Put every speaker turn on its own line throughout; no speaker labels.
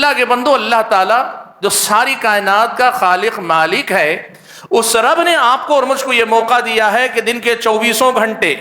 اللہ کے بندو، اللہ تعالیٰ جو ساری کائنات کا خالق مالک ہے، اس رب نے آپ کو اور مجھ کو یہ موقع دیا ہے کہ دن کے 24 گھنٹے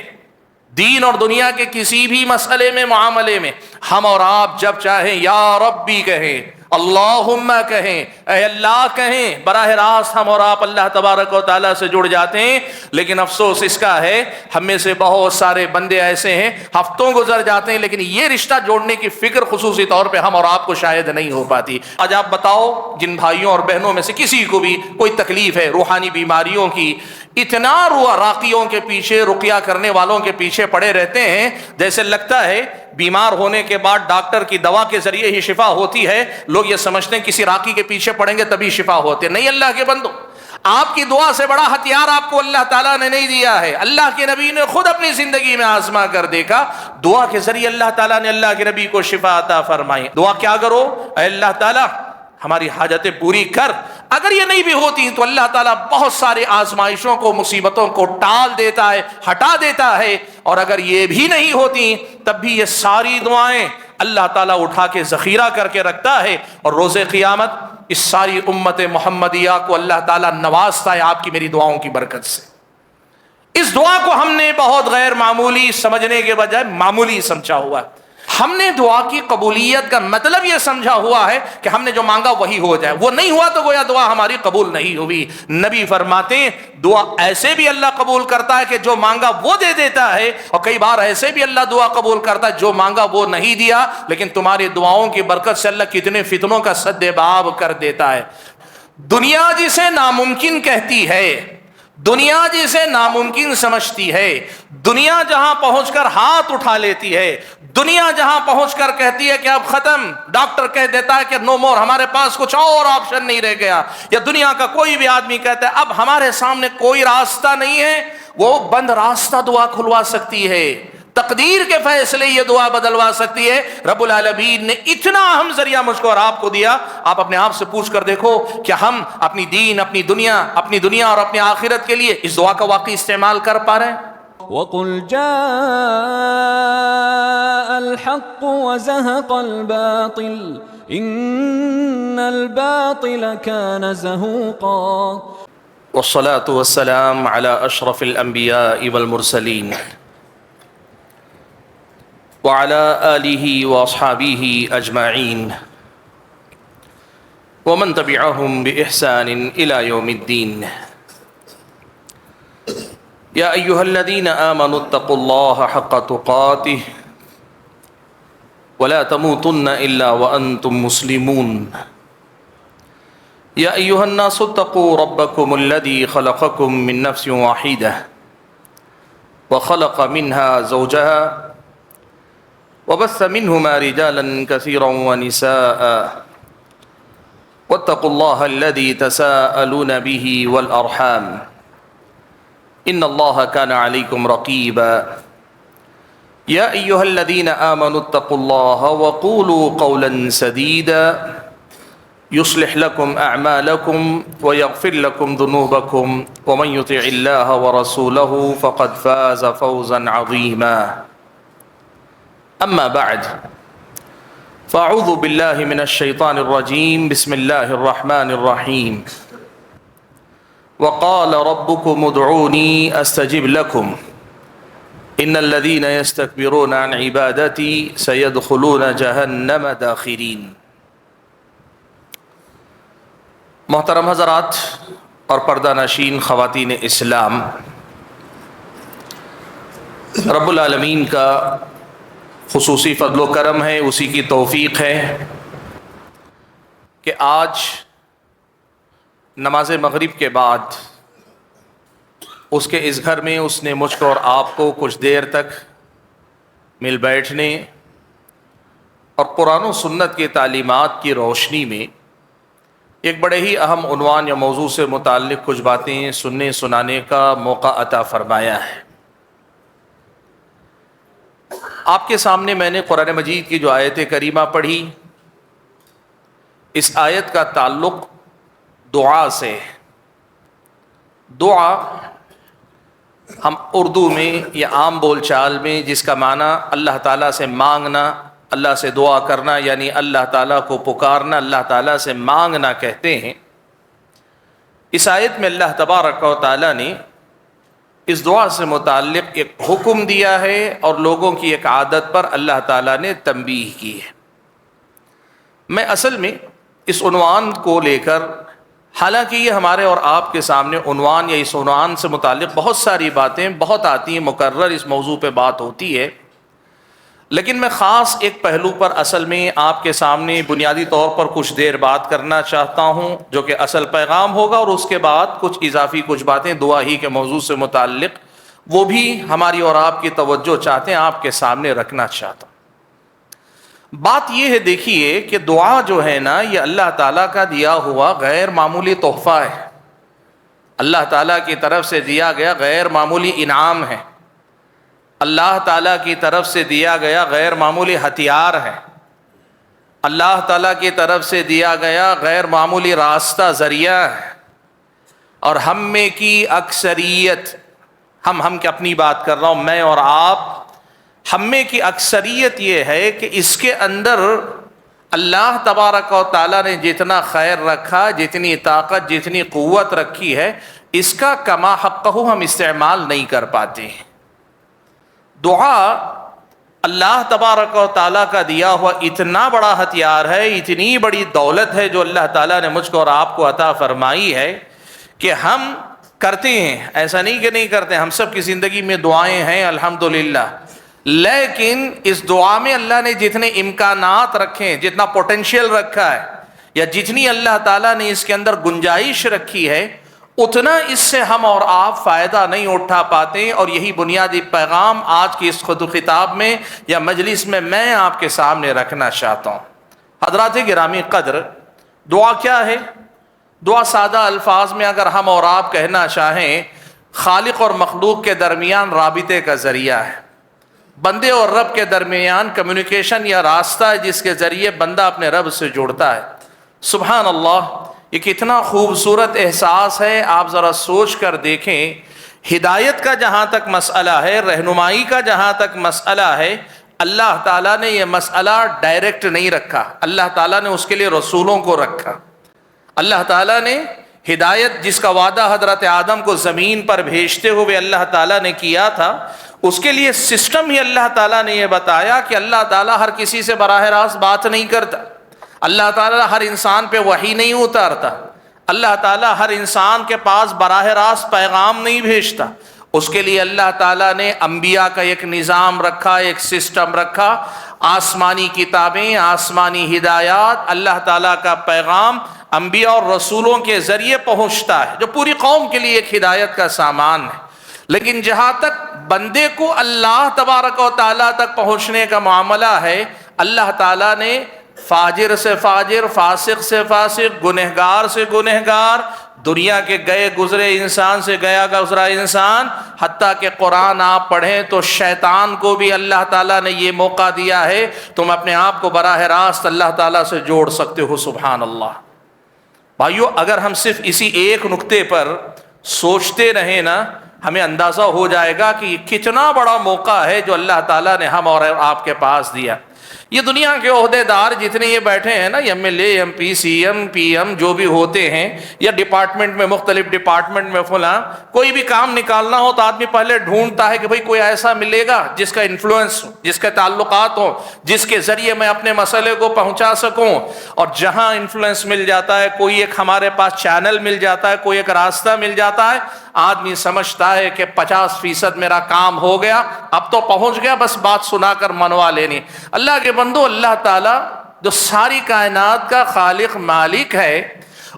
دین اور دنیا کے کسی بھی مسئلے میں، معاملے میں، ہم اور آپ جب چاہیں یا ربی کہیں، اللہم کہیں، اے اللہ کہیں، براہ راست ہم اور آپ اللہ تبارک و تعالیٰ سے جڑ جاتے ہیں۔ لیکن افسوس اس کا ہے، ہم میں سے بہت سارے بندے ایسے ہیں ہفتوں گزر جاتے ہیں لیکن یہ رشتہ جوڑنے کی فکر خصوصی طور پہ ہم اور آپ کو شاید نہیں ہو پاتی۔ آج آپ بتاؤ، جن بھائیوں اور بہنوں میں سے کسی کو بھی کوئی تکلیف ہے روحانی بیماریوں کی، اتنا راقیوں کے پیچھے، رقیہ کرنے والوں کے پیچھے پڑے رہتے ہیں جیسے لگتا ہے بیمار ہونے کے بعد ڈاکٹر کی دوا کے ذریعے ہی شفا ہوتی ہے۔ لوگ یہ سمجھتے ہیں کسی راقی کے پیچھے پڑیں گے تبھی شفا ہوتے ہیں۔ نہیں اللہ کے بندو، آپ کی دعا سے بڑا ہتھیار آپ کو اللہ تعالیٰ نے نہیں دیا ہے۔ اللہ کے نبی نے خود اپنی زندگی میں آزما کر دیکھا، دعا کے ذریعے اللہ تعالیٰ نے اللہ کے نبی کو شفا عطا فرمائی۔ دعا کیا کرو، اے اللہ تعالیٰ ہماری حاجتیں پوری کر۔ اگر یہ نہیں بھی ہوتی تو اللہ تعالیٰ بہت سارے آزمائشوں کو، مصیبتوں کو ٹال دیتا ہے، ہٹا دیتا ہے، اور اگر یہ بھی نہیں ہوتی تب بھی یہ ساری دعائیں اللہ تعالیٰ اٹھا کے ذخیرہ کر کے رکھتا ہے، اور روز قیامت اس ساری امت محمدیہ کو اللہ تعالیٰ نوازتا ہے آپ کی میری دعاؤں کی برکت سے۔ اس دعا کو ہم نے بہت غیر معمولی سمجھنے کے بجائے معمولی سمجھا ہوا ہے۔ ہم نے دعا کی قبولیت کا مطلب یہ سمجھا ہوا ہے کہ ہم نے جو مانگا وہی ہو جائے، وہ نہیں ہوا تو گویا دعا ہماری قبول نہیں ہوئی۔ نبی فرماتے ہیں دعا ایسے بھی اللہ قبول کرتا ہے کہ جو مانگا وہ دے دیتا ہے، اور کئی بار ایسے بھی اللہ دعا قبول کرتا ہے جو مانگا وہ نہیں دیا، لیکن تمہاری دعاؤں کی برکت سے اللہ کتنے فتنوں کا سد باب کر دیتا ہے۔ دنیا جسے ناممکن کہتی ہے، دنیا جسے ناممکن سمجھتی ہے، دنیا جہاں پہنچ کر ہاتھ اٹھا لیتی ہے، دنیا جہاں پہنچ کر کہتی ہے کہ اب ختم، ڈاکٹر کہہ دیتا ہے کہ نو مور، ہمارے پاس کچھ اور آپشن نہیں رہ گیا، یا دنیا کا کوئی بھی آدمی کہتا ہے اب ہمارے سامنے کوئی راستہ نہیں ہے، وہ بند راستہ دعا کھلوا سکتی ہے، تقدیر کے فیصلے یہ دعا بدلوا سکتی ہے۔ رب العالمین نے اتنا اہم ذریعہ مجھ کو اور آپ کو دیا۔ آپ اپنے آپ سے پوچھ کر دیکھو کہ ہم اپنی دین، اپنی دنیا اور اپنی آخرت کے لیے اس دعا کا واقعی استعمال کر پا رہے ہیں؟
وَقُلْ جَاءَ الْحَقُّ وَزَهَقَ الْبَاطِلُ إِنَّ الْبَاطِلَ كَانَ زَهُوقًا۔
والصلاة والسلام على أشرف الأنبياء والمرسلين وعلى آله وأصحابه أجمعين ومن تبعهم بإحسان إلى يوم الدين۔ يا أيها الذين آمنوا اتقوا الله حق تقاته ولا تموتن إلا وأنتم مسلمون۔ يا أيها الناس اتقوا ربكم الذي خلقكم من نفس واحدة وخلق منها زوجها وبث منهما رجالا كثيرا ونساء واتقوا الله الذي تساءلون به والأرحام إن الله كان عليكم رقيبا۔ يا أيها الذين آمنوا اتقوا الله وقولوا قولا سديدا يصلح لكم أعمالكم ويغفر لكم ذنوبكم ومن يطع الله ورسوله فقد فاز فوزا عظيما۔ أما بعد فأعوذ بالله من الشيطان الرجيم، بسم الله الرحمن الرحيم۔ وقال ربكم ادعوني أستجب لكم إن الذين يستكبرون عن عبادتي سيدخلون جهنم داخرين۔ محترم حضرات اور پردہ نشین خواتین اسلام، رب العالمین کا خصوصی فضل و کرم ہے، اسی کی توفیق ہے کہ آج نماز مغرب کے بعد اس کے اس گھر میں اس نے مجھ کو اور آپ کو کچھ دیر تک مل بیٹھنے اور قرآن و سنت کی تعلیمات کی روشنی میں ایک بڑے ہی اہم عنوان یا موضوع سے متعلق کچھ باتیں سننے سنانے کا موقع عطا فرمایا ہے۔ آپ کے سامنے میں نے قرآن مجید کی جو آیت کریمہ پڑھی، اس آیت کا تعلق دعا سے۔ دعا ہم اردو میں یا عام بول چال میں جس کا معنی اللہ تعالیٰ سے مانگنا اللہ سے دعا کرنا یعنی اللہ تعالیٰ کو پکارنا، اللہ تعالیٰ سے مانگنا کہتے ہیں۔ اس آیت میں اللہ تبارک و تعالیٰ نے اس دعا سے متعلق ایک حکم دیا ہے اور لوگوں کی ایک عادت پر اللہ تعالیٰ نے تنبیہ کی ہے۔ میں اصل میں اس عنوان کو لے کر، حالانکہ یہ ہمارے اور آپ کے سامنے عنوان یا اس عنوان سے متعلق بہت ساری باتیں بہت آتی ہیں، مکرر اس موضوع پہ بات ہوتی ہے، لیکن میں خاص ایک پہلو پر اصل میں آپ کے سامنے بنیادی طور پر کچھ دیر بات کرنا چاہتا ہوں، جو کہ اصل پیغام ہوگا، اور اس کے بعد کچھ اضافی کچھ باتیں دعا ہی کے موضوع سے متعلق وہ بھی ہماری اور آپ کی توجہ چاہتے ہیں، آپ کے سامنے رکھنا چاہتا ہوں۔ بات یہ ہے، دیکھیے کہ دعا جو ہے نا، یہ اللہ تعالیٰ کا دیا ہوا غیر معمولی تحفہ ہے، اللہ تعالیٰ کی طرف سے دیا گیا غیر معمولی انعام ہے، اللہ تعالیٰ کی طرف سے دیا گیا غیر معمولی ہتھیار ہے، اللہ تعالیٰ کی طرف سے دیا گیا غیر معمولی راستہ ذریعہ ہے۔ اور ہم میں کی اکثریت، ہم کی اپنی بات کر رہا ہوں، میں اور آپ، ہم میں کی اکثریت یہ ہے کہ اس کے اندر اللہ تبارک و تعالیٰ نے جتنا خیر رکھا، جتنی طاقت، جتنی قوت رکھی ہے، اس کا کما حقہ ہم استعمال نہیں کر پاتے ہیں۔ دعا اللہ تبارک و تعالیٰ کا دیا ہوا اتنا بڑا ہتھیار ہے، اتنی بڑی دولت ہے جو اللہ تعالیٰ نے مجھ کو اور آپ کو عطا فرمائی ہے کہ ہم کرتے ہیں، ایسا نہیں کہ نہیں کرتے، ہم سب کی زندگی میں دعائیں ہیں الحمدللہ، لیکن اس دعا میں اللہ نے جتنے امکانات رکھے ہیں، جتنا پوٹینشیل رکھا ہے، یا جتنی اللہ تعالیٰ نے اس کے اندر گنجائش رکھی ہے، اتنا اس سے ہم اور آپ فائدہ نہیں اٹھا پاتے۔ اور یہی بنیادی پیغام آج کی اس خود خطاب میں یا مجلس میں میں آپ کے سامنے رکھنا چاہتا ہوں۔ حضرات گرامی قدر، دعا کیا ہے؟ دعا سادہ الفاظ میں اگر ہم اور آپ کہنا چاہیں، خالق اور مخلوق کے درمیان رابطے کا ذریعہ ہے، بندے اور رب کے درمیان کمیونیکیشن یا راستہ ہے جس کے ذریعے بندہ اپنے رب سے جڑتا ہے۔ سبحان اللہ، یہ کتنا خوبصورت احساس ہے، آپ ذرا سوچ کر دیکھیں۔ ہدایت کا جہاں تک مسئلہ ہے، رہنمائی کا جہاں تک مسئلہ ہے، اللہ تعالیٰ نے یہ مسئلہ ڈائریکٹ نہیں رکھا، اللہ تعالیٰ نے اس کے لیے رسولوں کو رکھا۔ اللہ تعالیٰ نے ہدایت جس کا وعدہ حضرت آدم کو زمین پر بھیجتے ہوئے اللہ تعالیٰ نے کیا تھا، اس کے لیے سسٹم ہی اللہ تعالیٰ نے یہ بتایا کہ اللہ تعالیٰ ہر کسی سے براہ راست بات نہیں کرتا، اللہ تعالیٰ ہر انسان پہ وحی نہیں اتارتا، اللہ تعالیٰ ہر انسان کے پاس براہ راست پیغام نہیں بھیجتا۔ اس کے لیے اللہ تعالیٰ نے انبیاء کا ایک نظام رکھا، ایک سسٹم رکھا، آسمانی کتابیں، آسمانی ہدایات، اللہ تعالیٰ کا پیغام انبیاء اور رسولوں کے ذریعے پہنچتا ہے، جو پوری قوم کے لیے ایک ہدایت کا سامان ہے۔ لیکن جہاں تک بندے کو اللہ تبارک و تعالیٰ تک پہنچنے کا معاملہ ہے، اللہ تعالیٰ نے فاجر سے فاجر، فاسق سے فاسق، گنہگار سے گنہگار، دنیا کے گئے گزرے انسان سے گیا گزرا انسان، حتیٰ کہ قرآن آپ پڑھیں تو شیطان کو بھی اللہ تعالیٰ نے یہ موقع دیا ہے، تم اپنے آپ کو براہ راست اللہ تعالیٰ سے جوڑ سکتے ہو۔ سبحان اللہ۔ بھائیو، اگر ہم صرف اسی ایک نقطے پر سوچتے رہیں نا، ہمیں اندازہ ہو جائے گا کہ یہ کتنا بڑا موقع ہے جو اللہ تعالیٰ نے ہم اور آپ کے پاس دیا۔ یہ دنیا کے عہدے دار جتنے یہ بیٹھے ہیں نا، M L A, M P, C M, P M جو بھی ہوتے ہیں، یا ڈپارٹمنٹ میں، مختلف ڈپارٹمنٹ میں فلاں کوئی بھی کام نکالنا ہو تو آدمی پہلے ڈھونڈتا ہے کہ بھئی کوئی ایسا ملے گا جس کا انفلوئنس ہو، جس کے تعلقات ہوں، جس کے ذریعے میں اپنے مسئلے کو پہنچا سکوں۔ اور جہاں انفلوئنس مل جاتا ہے، کوئی ایک ہمارے پاس چینل مل جاتا ہے، کوئی ایک راستہ مل جاتا ہے، آدمی سمجھتا ہے کہ 50% میرا کام ہو گیا، اب تو پہنچ گیا، بس بات سنا کر منوا لینی۔ اللہ کے بندو، اللہ تعالیٰ جو ساری کائنات کا خالق مالک ہے،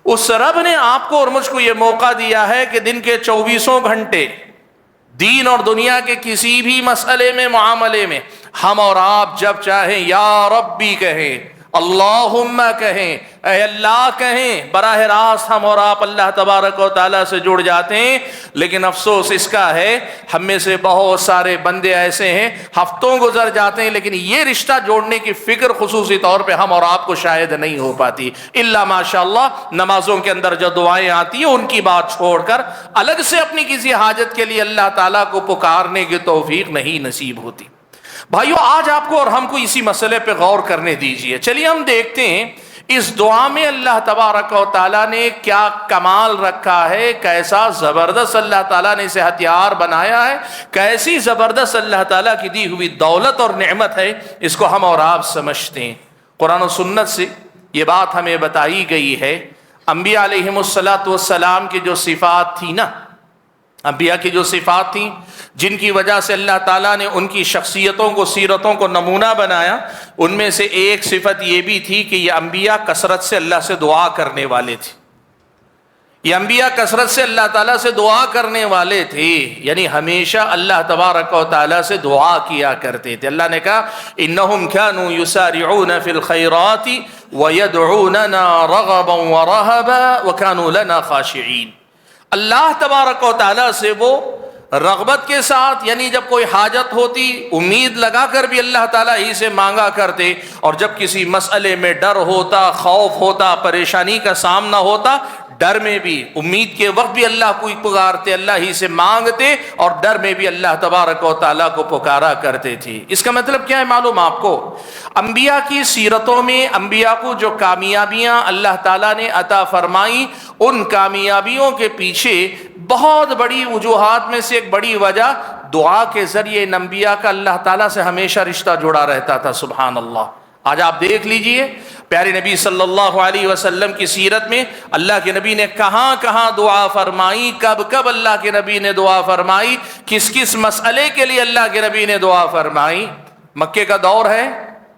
اس رب نے آپ کو اور مجھ کو یہ موقع دیا ہے کہ دن کے 24 گھنٹے دین اور دنیا کے کسی بھی مسئلے میں، معاملے میں، ہم اور آپ جب چاہیں یا ربی کہیں، اللہم کہیں، اے اللہ کہیں، براہ راست ہم اور آپ اللہ تبارک و تعالیٰ سے جڑ جاتے ہیں۔ لیکن افسوس اس کا ہے، ہم میں سے بہت سارے بندے ایسے ہیں، ہفتوں گزر جاتے ہیں لیکن یہ رشتہ جوڑنے کی فکر خصوصی طور پہ ہم اور آپ کو شاید نہیں ہو پاتی، الا ماشاءاللہ نمازوں کے اندر جو دعائیں آتی ہیں ان کی بات چھوڑ کر الگ سے اپنی کسی حاجت کے لیے اللہ تعالیٰ کو پکارنے کی توفیق نہیں نصیب ہوتی۔ بھائیو آج آپ کو اور ہم کو اسی مسئلے پہ غور کرنے دیجئے. چلیے ہم دیکھتے ہیں اس دعا میں اللہ تبارک و تعالیٰ نے کیا کمال رکھا ہے، کیسا زبردست اللہ تعالیٰ نے اسے ہتھیار بنایا ہے، کیسی زبردست اللہ تعالیٰ کی دی ہوئی دولت اور نعمت ہے. اس کو ہم اور آپ سمجھتے ہیں. قرآن و سنت سے یہ بات ہمیں بتائی گئی ہے. انبیاء علیہم السلام کی جو صفات تھی نا، انبیاء کی جو صفات تھیں جن کی وجہ سے اللہ تعالیٰ نے ان کی شخصیتوں کو، سیرتوں کو نمونہ بنایا، ان میں سے ایک صفت یہ بھی تھی کہ یہ انبیاء کثرت سے اللہ سے دعا کرنے والے تھے. یہ انبیاء کثرت سے اللہ تعالیٰ سے دعا کرنے والے تھے، یعنی ہمیشہ اللہ تبارک و تعالیٰ سے دعا کیا کرتے تھے. اللہ نے کہا انہم کانوا یسارعون فی الخیرات ویدعوننا رغبا ورہبا وکانوا لنا خاشعین. اللہ تبارک و تعالیٰ سے وہ رغبت کے ساتھ، یعنی جب کوئی حاجت ہوتی امید لگا کر بھی اللہ تعالیٰ ہی سے مانگا کرتے، اور جب کسی مسئلے میں ڈر ہوتا، خوف ہوتا، پریشانی کا سامنا ہوتا، ڈر میں بھی، امید کے وقت بھی اللہ کو پکارتے، اللہ ہی سے مانگتے، اور ڈر میں بھی اللہ تبارک و تعالیٰ کو پکارا کرتے تھے. اس کا مطلب کیا ہے معلوم آپ کو؟ انبیاء کی سیرتوں میں انبیاء کو جو کامیابیاں اللہ تعالیٰ نے عطا فرمائی، ان کامیابیوں کے پیچھے بہت بڑی وجوہات میں سے ایک بڑی وجہ دعا کے ذریعے ان انبیاء کا اللہ تعالیٰ سے ہمیشہ رشتہ جڑا رہتا تھا. سبحان اللہ. آج آپ دیکھ لیجئے پیارے نبی صلی اللہ علیہ وسلم کی سیرت میں اللہ کے نبی نے کہاں کہاں دعا فرمائی، کب کب اللہ کے نبی نے دعا فرمائی، کس کس مسئلے کے لیے اللہ کے نبی نے دعا فرمائی. مکے کا دور ہے،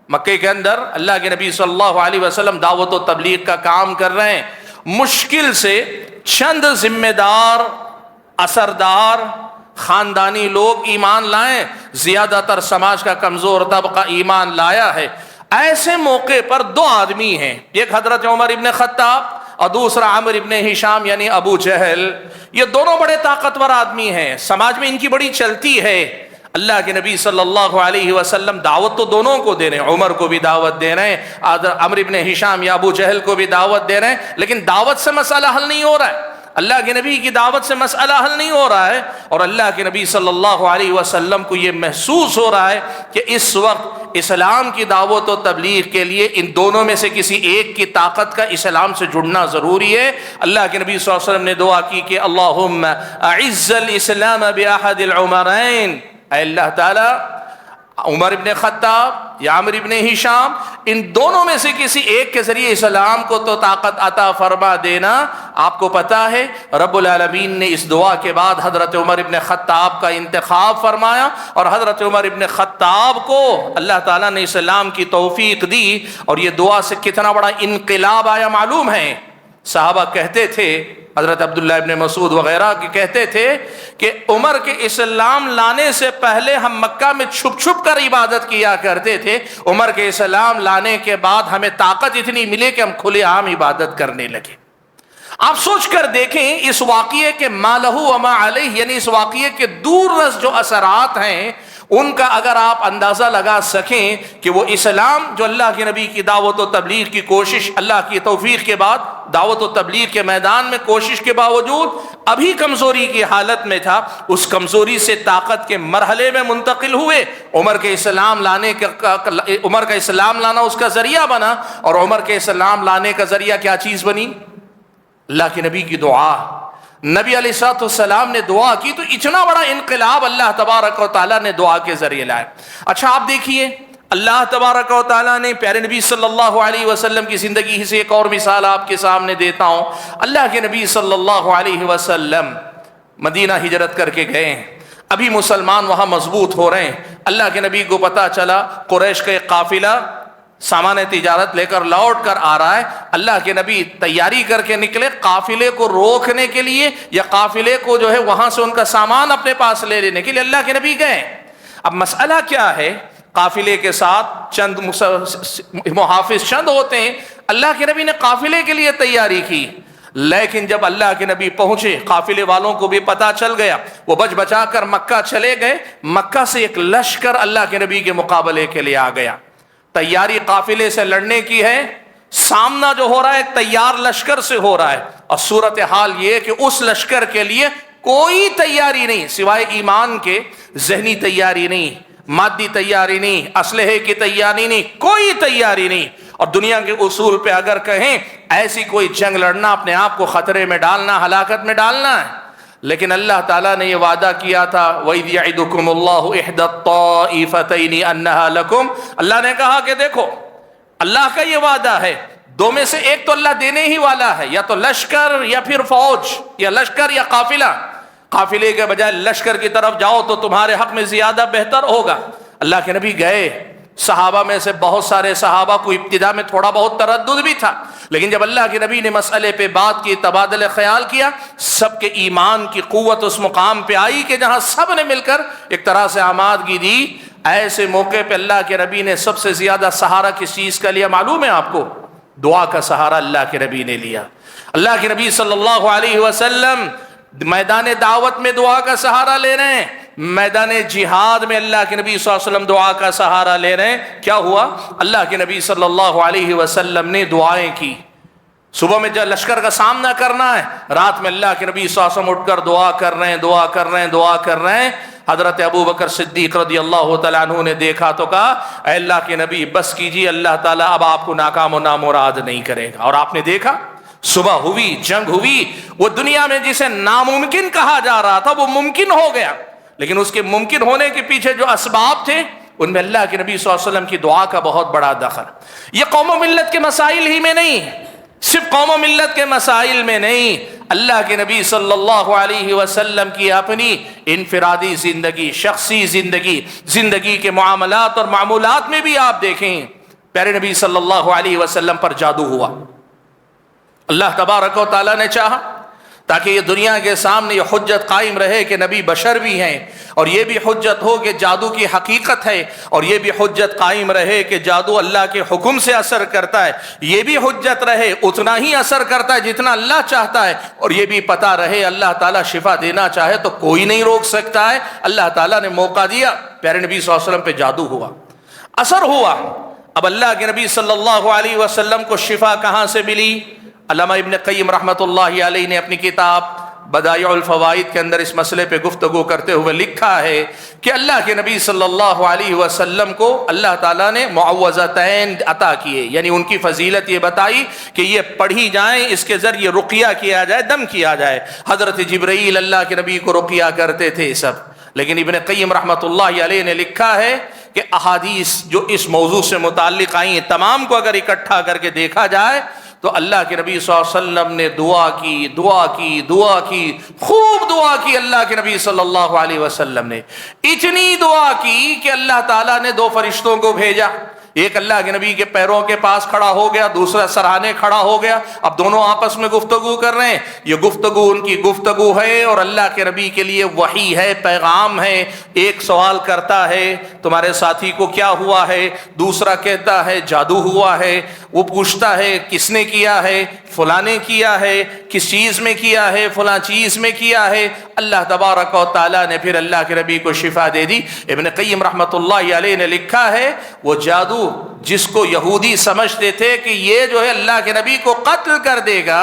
مکے کے اندر اللہ کے نبی صلی اللہ علیہ وسلم دعوت و تبلیغ کا کام کر رہے ہیں. مشکل سے چند ذمہ دار، اثردار، خاندانی لوگ ایمان لائیں، زیادہ تر سماج کا کمزور طبقہ ایمان لایا ہے. ایسے موقع پر دو آدمی ہیں، ایک حضرت عمر ابن خطاب اور دوسرا عمرو ابن ہشام یعنی ابو جہل. یہ دونوں بڑے طاقتور آدمی ہیں، سماج میں ان کی بڑی چلتی ہے. اللہ کے نبی صلی اللہ علیہ وسلم دعوت تو دونوں کو دے رہے ہیں، عمر کو بھی دعوت دے رہے ہیں، عمرو ابن ہشام یا ابو جہل کو بھی دعوت دے رہے ہیں، لیکن دعوت سے مسئلہ حل نہیں ہو رہا ہے. اللہ کے نبی کی دعوت سے مسئلہ حل نہیں ہو رہا ہے، اور اللہ کے نبی صلی اللہ علیہ وسلم کو یہ محسوس ہو رہا ہے کہ اس وقت اسلام کی دعوت و تبلیغ کے لیے ان دونوں میں سے کسی ایک کی طاقت کا اسلام سے جڑنا ضروری ہے. اللہ کے نبی صلی اللہ علیہ وسلم نے دعا کی کہ اللہم اعز الاسلام باحد العمرین، اے اللہ تعالی عمر ابن خطاب یا عمرو ابن ہشام ان دونوں میں سے کسی ایک کے ذریعے اسلام کو تو طاقت عطا فرما دینا. آپ کو پتا ہے رب العالمین نے اس دعا کے بعد حضرت عمر ابن خطاب کا انتخاب فرمایا، اور حضرت عمر ابن خطاب کو اللہ تعالیٰ نے اسلام کی توفیق دی، اور یہ دعا سے کتنا بڑا انقلاب آیا معلوم ہے. صحابہ کہتے تھے، حضرت عبداللہ ابن مسعود وغیرہ کہتے تھے کہ عمر کے اسلام لانے سے پہلے ہم مکہ میں چھپ چھپ کر عبادت کیا کرتے تھے، عمر کے اسلام لانے کے بعد ہمیں طاقت اتنی ملے کہ ہم کھلے عام عبادت کرنے لگے. آپ سوچ کر دیکھیں اس واقعے کے ما لہ و ما علیہ، یعنی اس واقعے کے دور رس جو اثرات ہیں ان کا اگر آپ اندازہ لگا سکیں کہ وہ اسلام جو اللہ کے نبی کی دعوت و تبلیغ کی کوشش، اللہ کی توفیق کے بعد دعوت و تبلیغ کے میدان میں کوشش کے باوجود ابھی کمزوری کی حالت میں تھا، اس کمزوری سے طاقت کے مرحلے میں منتقل ہوئے. عمر کے اسلام لانا اس کا ذریعہ بنا، اور عمر کے اسلام لانے کا ذریعہ کیا چیز بنی؟ اللہ کے نبی کی دعا. نبی علیہ الصلوۃ والسلام نے دعا کی تو اتنا بڑا انقلاب اللہ تبارک و تعالیٰ نے دعا کے ذریعے لائے. اچھا آپ دیکھیے اللہ تبارک و تعالیٰ نے پیارے نبی صلی اللہ علیہ وسلم کی زندگی سے ایک اور مثال آپ کے سامنے دیتا ہوں. اللہ کے نبی صلی اللہ علیہ وسلم مدینہ ہجرت کر کے گئے ہیں، ابھی مسلمان وہاں مضبوط ہو رہے ہیں. اللہ کے نبی کو پتا چلا قریش کا ایک قافلہ سامان تجارت لے کر لوٹ کر آ رہا ہے. اللہ کے نبی تیاری کر کے نکلے قافلے کو روکنے کے لیے، یا قافلے کو جو ہے وہاں سے ان کا سامان اپنے پاس لے لینے کے لیے اللہ کے نبی گئے. اب مسئلہ کیا ہے، قافلے کے ساتھ چند محافظ چند ہوتے ہیں. اللہ کے نبی نے قافلے کے لیے تیاری کی، لیکن جب اللہ کے نبی پہنچے قافلے والوں کو بھی پتا چل گیا، وہ بچ بچا کر مکہ چلے گئے. مکہ سے ایک لشکر اللہ کے نبی کے مقابلے کے لیے آ گیا. تیاری قافلے سے لڑنے کی ہے، سامنا جو ہو رہا ہے تیار لشکر سے ہو رہا ہے، اور صورتحال یہ کہ اس لشکر کے لیے کوئی تیاری نہیں سوائے ایمان کے، ذہنی تیاری نہیں. مادی تیاری نہیں، اسلحے کی تیاری نہیں، کوئی تیاری نہیں. اور دنیا کے اصول پہ اگر کہیں ایسی کوئی جنگ لڑنا اپنے آپ کو خطرے میں ڈالنا، ہلاکت میں ڈالنا ہے. لیکن اللہ تعالیٰ نے یہ وعدہ کیا تھا وَإِذْ يَعِدُكُمُ اللَّهُ إِحْدَى الطَّائِفَتَيْنِ أَنَّهَا لَكُمْ. اللہ نے کہا کہ دیکھو اللہ کا یہ وعدہ ہے، دو میں سے ایک تو اللہ دینے ہی والا ہے، یا تو لشکر یا پھر فوج، یا لشکر یا قافلہ. قافلے کے بجائے لشکر کی طرف جاؤ تو تمہارے حق میں زیادہ بہتر ہوگا. اللہ کے نبی گئے. صحابہ میں سے بہت سارے صحابہ کو ابتدا میں تھوڑا بہت تردد بھی تھا، لیکن جب اللہ کے نبی نے مسئلے پہ بات کی، تبادلہ خیال کیا، سب کے ایمان کی قوت اس مقام پہ آئی کہ جہاں سب نے مل کر ایک طرح سے آمادگی دی. ایسے موقع پہ اللہ کے نبی نے سب سے زیادہ سہارا کس چیز کا لیا معلوم ہے آپ کو؟ دعا کا سہارا اللہ کے نبی نے لیا. اللہ کے نبی صلی اللہ علیہ وسلم میدان دعوت میں دعا کا سہارا لے رہے ہیں، میدان جہاد میں اللہ کے نبی صلی اللہ علیہ وسلم دعا کا سہارا لے رہے ہیں. کیا ہوا؟ اللہ کے نبی صلی اللہ علیہ وسلم نے دعائیں کی. صبح میں جب لشکر کا سامنا کرنا ہے، رات میں اللہ کے نبی صلی اللہ علیہ وسلم اٹھ کر دعا کر رہے ہیں، دعا کر رہے ہیں، دعا کر رہے ہیں. حضرت ابو بکر صدیق رضی اللہ تعالیٰ عنہ نے دیکھا تو کہا اے اللہ کے نبی بس کیجیے، اللہ تعالیٰ اب آپ کو ناکام و نامراد نہیں کرے گا. اور آپ نے دیکھا صبح ہوئی، جنگ ہوئی، وہ دنیا میں جسے ناممکن کہا جا رہا تھا وہ ممکن ہو گیا. لیکن اس کے ممکن ہونے کے پیچھے جو اسباب تھے ان میں اللہ کے نبی صلی اللہ علیہ وسلم کی دعا کا بہت بڑا دخل. یہ قوم و ملت کے مسائل ہی میں نہیں، صرف قوم و ملت کے مسائل میں نہیں، اللہ کے نبی صلی اللہ علیہ وسلم کی اپنی انفرادی زندگی، شخصی زندگی، زندگی کے معاملات اور معمولات میں بھی آپ دیکھیں پیارے نبی صلی اللہ علیہ وسلم پر جادو ہوا. اللہ تبارک و تعالیٰ نے چاہا تاکہ یہ دنیا کے سامنے یہ حجت قائم رہے کہ نبی بشر بھی ہیں، اور یہ بھی حجت ہو کہ جادو کی حقیقت ہے، اور یہ بھی حجت قائم رہے کہ جادو اللہ کے حکم سے اثر کرتا ہے. یہ بھی حجت رہے اتنا ہی اثر کرتا ہے جتنا اللہ چاہتا ہے، اور یہ بھی پتہ رہے اللہ تعالیٰ شفا دینا چاہے تو کوئی نہیں روک سکتا ہے. اللہ تعالیٰ نے موقع دیا، پیارے نبی صلی اللہ علیہ وسلم پہ جادو ہوا، اثر ہوا. اب اللہ کے نبی صلی اللہ علیہ وسلم کو شفا کہاں سے ملی؟ علامہ ابن قیم رحمۃ اللہ علیہ نے اپنی کتاب بدائع الفوائد کے اندر اس مسئلے پہ گفتگو کرتے ہوئے لکھا ہے کہ اللہ کے نبی صلی اللہ علیہ وسلم کو اللہ تعالیٰ نے معوذتین عطا کیے، یعنی ان کی فضیلت یہ بتائی کہ یہ پڑھی جائیں، اس کے ذریعے رقیہ کیا جائے، دم کیا جائے. حضرت جبرائیل اللہ کے نبی کو رقیہ کرتے تھے سب. لیکن ابن قیم رحمۃ اللہ علیہ نے لکھا ہے کہ احادیث جو اس موضوع سے متعلق آئی ہیں تمام کو اگر اکٹھا کر کے دیکھا جائے تو اللہ کے نبی صلی اللہ علیہ وسلم نے دعا کی، خوب دعا کی. اللہ کے نبی صلی اللہ علیہ وسلم نے اتنی دعا کی کہ اللہ تعالیٰ نے دو فرشتوں کو بھیجا. ایک اللہ کے نبی کے پیروں کے پاس کھڑا ہو گیا، دوسرا سرہانے کھڑا ہو گیا. اب دونوں آپس میں گفتگو کر رہے ہیں. یہ گفتگو ان کی گفتگو ہے اور اللہ کے نبی کے لیے وحی ہے، پیغام ہے. ایک سوال کرتا ہے تمہارے ساتھی کو کیا ہوا ہے، دوسرا کہتا ہے جادو ہوا ہے. وہ پوچھتا ہے کس نے کیا ہے، فلاں نے کیا ہے. کس چیز میں کیا ہے؟ فلاں چیز میں کیا ہے. اللہ تبارک و تعالیٰ نے پھر اللہ کے نبی کو شفا دے دی. ابن قیم رحمۃ اللہ علیہ نے لکھا ہے وہ جادو جس کو یہودی سمجھتے تھے کہ یہ جو ہے اللہ کے نبی کو قتل کر دے گا،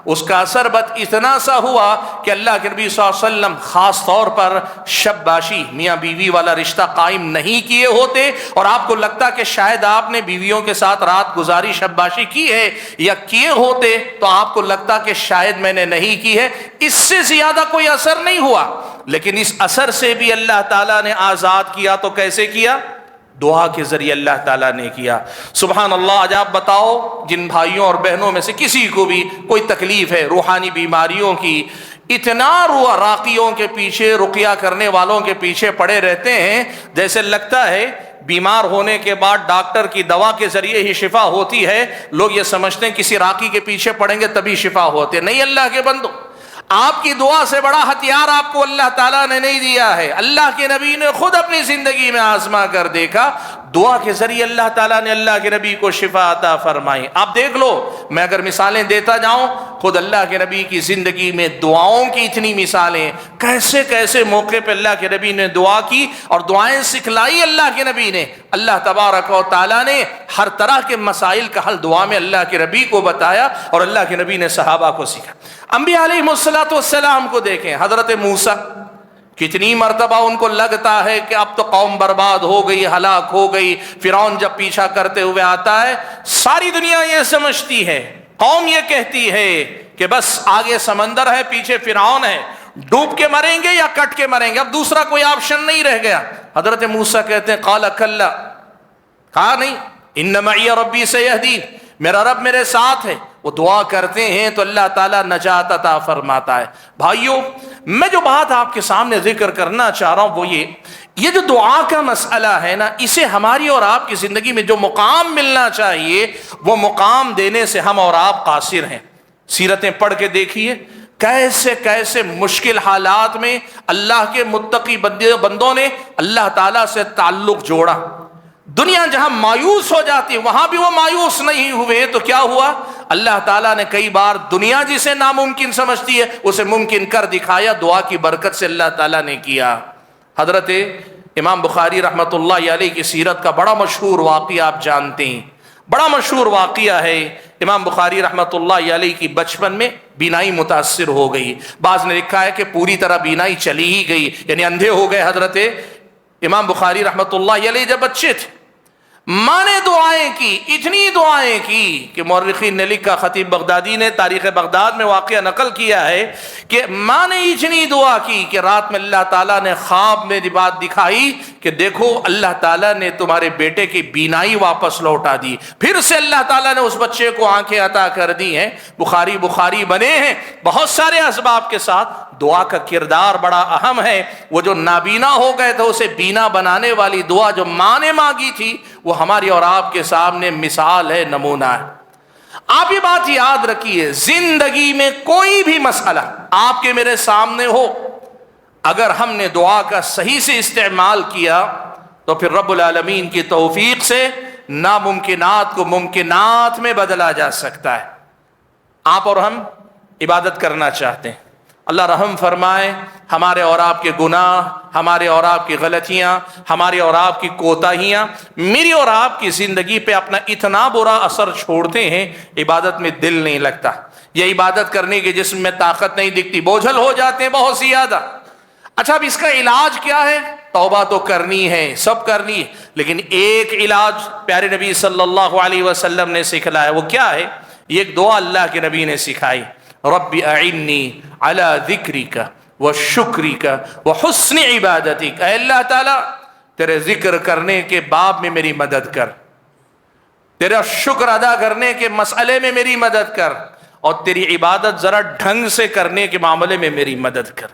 اس کا اثر بت اتنا سا ہوا کہ اللہ کے نبی صلی اللہ علیہ وسلم خاص طور پر شب باشی، میاں بیوی والا رشتہ قائم نہیں کیے ہوتے، اور آپ کو لگتا کہ شاید آپ نے بیویوں کے ساتھ رات گزاری، شب باشی کی ہے، یا کیے ہوتے تو آپ کو لگتا کہ شاید میں نے نہیں کی ہے. اس سے زیادہ کوئی اثر نہیں ہوا. لیکن اس اثر سے بھی اللہ تعالیٰ نے آزاد کیا. تو کیسے کیا؟ دعا کے ذریعے اللہ تعالیٰ نے کیا. سبحان اللہ. آج آپ بتاؤ جن بھائیوں اور بہنوں میں سے کسی کو بھی کوئی تکلیف ہے روحانی بیماریوں کی، اتنا راقیوں کے پیچھے، رقیہ کرنے والوں کے پیچھے پڑے رہتے ہیں جیسے لگتا ہے بیمار ہونے کے بعد ڈاکٹر کی دوا کے ذریعے ہی شفا ہوتی ہے. لوگ یہ سمجھتے ہیں کسی راقی کے پیچھے پڑیں گے تبھی شفا ہوتے. نہیں اللہ کے بندو، آپ کی دعا سے بڑا ہتھیار آپ کو اللہ تعالیٰ نے نہیں دیا ہے. اللہ کے نبی نے خود اپنی زندگی میں آزما کر دیکھا، دعا کے ذریعے اللہ تعالیٰ نے اللہ کے نبی کو شفا عطا فرمائی. آپ دیکھ لو، میں اگر مثالیں دیتا جاؤں، خود اللہ کے نبی کی زندگی میں دعاؤں کی اتنی مثالیں، کیسے کیسے موقع پہ اللہ کے نبی نے دعا کی اور دعائیں سکھلائی اللہ کے نبی نے. اللہ تبارک و تعالیٰ نے ہر طرح کے مسائل کا حل دعا میں اللہ کے نبی کو بتایا اور اللہ کے نبی نے صحابہ کو سکھا. انبیاء علیہ الصلوۃ والسلام کو دیکھیں. حضرت موسیٰ کتنی مرتبہ ان کو لگتا ہے کہ اب تو قوم برباد ہو گئی، ہلاک ہو گئی. فرعون جب پیچھا کرتے ہوئے آتا ہے، ساری دنیا یہ سمجھتی ہے، قوم یہ کہتی ہے کہ بس آگے سمندر ہے، پیچھے فرعون ہے، ڈوب کے مریں گے یا کٹ کے مریں گے، اب دوسرا کوئی آپشن نہیں رہ گیا. حضرت موسیٰ کہتے ہیں قال کلا، کہا نہیں، ان معی ربی سیہدین، میرا رب میرے ساتھ ہے. وہ دعا کرتے ہیں تو اللہ تعالیٰ نجات عطا فرماتا ہے. بھائیوں، میں جو بات آپ کے سامنے ذکر کرنا چاہ رہا ہوں وہ یہ جو دعا کا مسئلہ ہے نا، اسے ہماری اور آپ کی زندگی میں جو مقام ملنا چاہیے وہ مقام دینے سے ہم اور آپ قاصر ہیں. سیرتیں پڑھ کے دیکھیے کیسے کیسے مشکل حالات میں اللہ کے متقی بندوں نے اللہ تعالیٰ سے تعلق جوڑا. دنیا جہاں مایوس ہو جاتی وہاں بھی وہ مایوس نہیں ہوئے. تو کیا ہوا؟ اللہ تعالیٰ نے کئی بار دنیا جسے ناممکن سمجھتی ہے اسے ممکن کر دکھایا. دعا کی برکت سے اللہ تعالیٰ نے کیا. حضرت امام بخاری رحمۃ اللہ علیہ کی سیرت کا بڑا مشہور واقعہ آپ جانتے ہیں. بڑا مشہور واقعہ ہے. امام بخاری رحمۃ اللہ علیہ کی بچپن میں بینائی متاثر ہو گئی. بعض نے لکھا ہے کہ پوری طرح بینائی چلی ہی گئی، یعنی اندھے ہو گئے. حضرت امام بخاری رحمۃ اللہ علیہ جب بچے تھے، ماں نے دعائیں کی، اتنی دعائیں کی کہ مورخین نے لکھا، خطیب بغدادی نے تاریخ بغداد میں واقعہ نقل کیا ہے کہ ماں نے اتنی دعا کی کہ رات میں اللہ تعالیٰ نے خواب میں بات دکھائی کہ دیکھو اللہ تعالیٰ نے تمہارے بیٹے کی بینائی واپس لوٹا دی. پھر سے اللہ تعالیٰ نے اس بچے کو آنکھیں عطا کر دی ہیں. بخاری بنے ہیں بہت سارے اسباب کے ساتھ. دعا کا کردار بڑا اہم ہے. وہ جو نابینا ہو گئے تھے اسے بینا بنانے والی دعا جو ماں نے مانگی تھی وہ ہماری اور آپ کے سامنے مثال ہے، نمونہ ہے. آپ یہ بات یاد رکھیے، زندگی میں کوئی بھی مسئلہ آپ کے میرے سامنے ہو، اگر ہم نے دعا کا صحیح سے استعمال کیا تو پھر رب العالمین کی توفیق سے ناممکنات کو ممکنات میں بدلا جا سکتا ہے. آپ اور ہم عبادت کرنا چاہتے ہیں، اللہ رحم فرمائے. ہمارے اور آپ کے گناہ، ہمارے اور آپ کی غلطیاں، ہماری اور آپ کی کوتاہیاں میری اور آپ کی زندگی پہ اپنا اتنا برا اثر چھوڑتے ہیں، عبادت میں دل نہیں لگتا. یہ عبادت کرنے کے جسم میں طاقت نہیں دکھتی، بوجھل ہو جاتے ہیں بہت زیادہ. اچھا، اب اس کا علاج کیا ہے؟ توبہ تو کرنی ہے، سب کرنی ہے، لیکن ایک علاج پیارے نبی صلی اللہ علیہ وسلم نے سکھلایا. وہ کیا ہے؟ یہ ایک دعا اللہ کے نبی نے سکھائی، رب اعنی علی ذکرک وشکرک وحسن عبادتک. اے اللہ تعالیٰ، تیرے ذکر کرنے کے باب میں میری مدد کر، تیرا شکر ادا کرنے کے مسئلے میں میری مدد کر، اور تیری عبادت ذرا ڈھنگ سے کرنے کے معاملے میں میری مدد کر.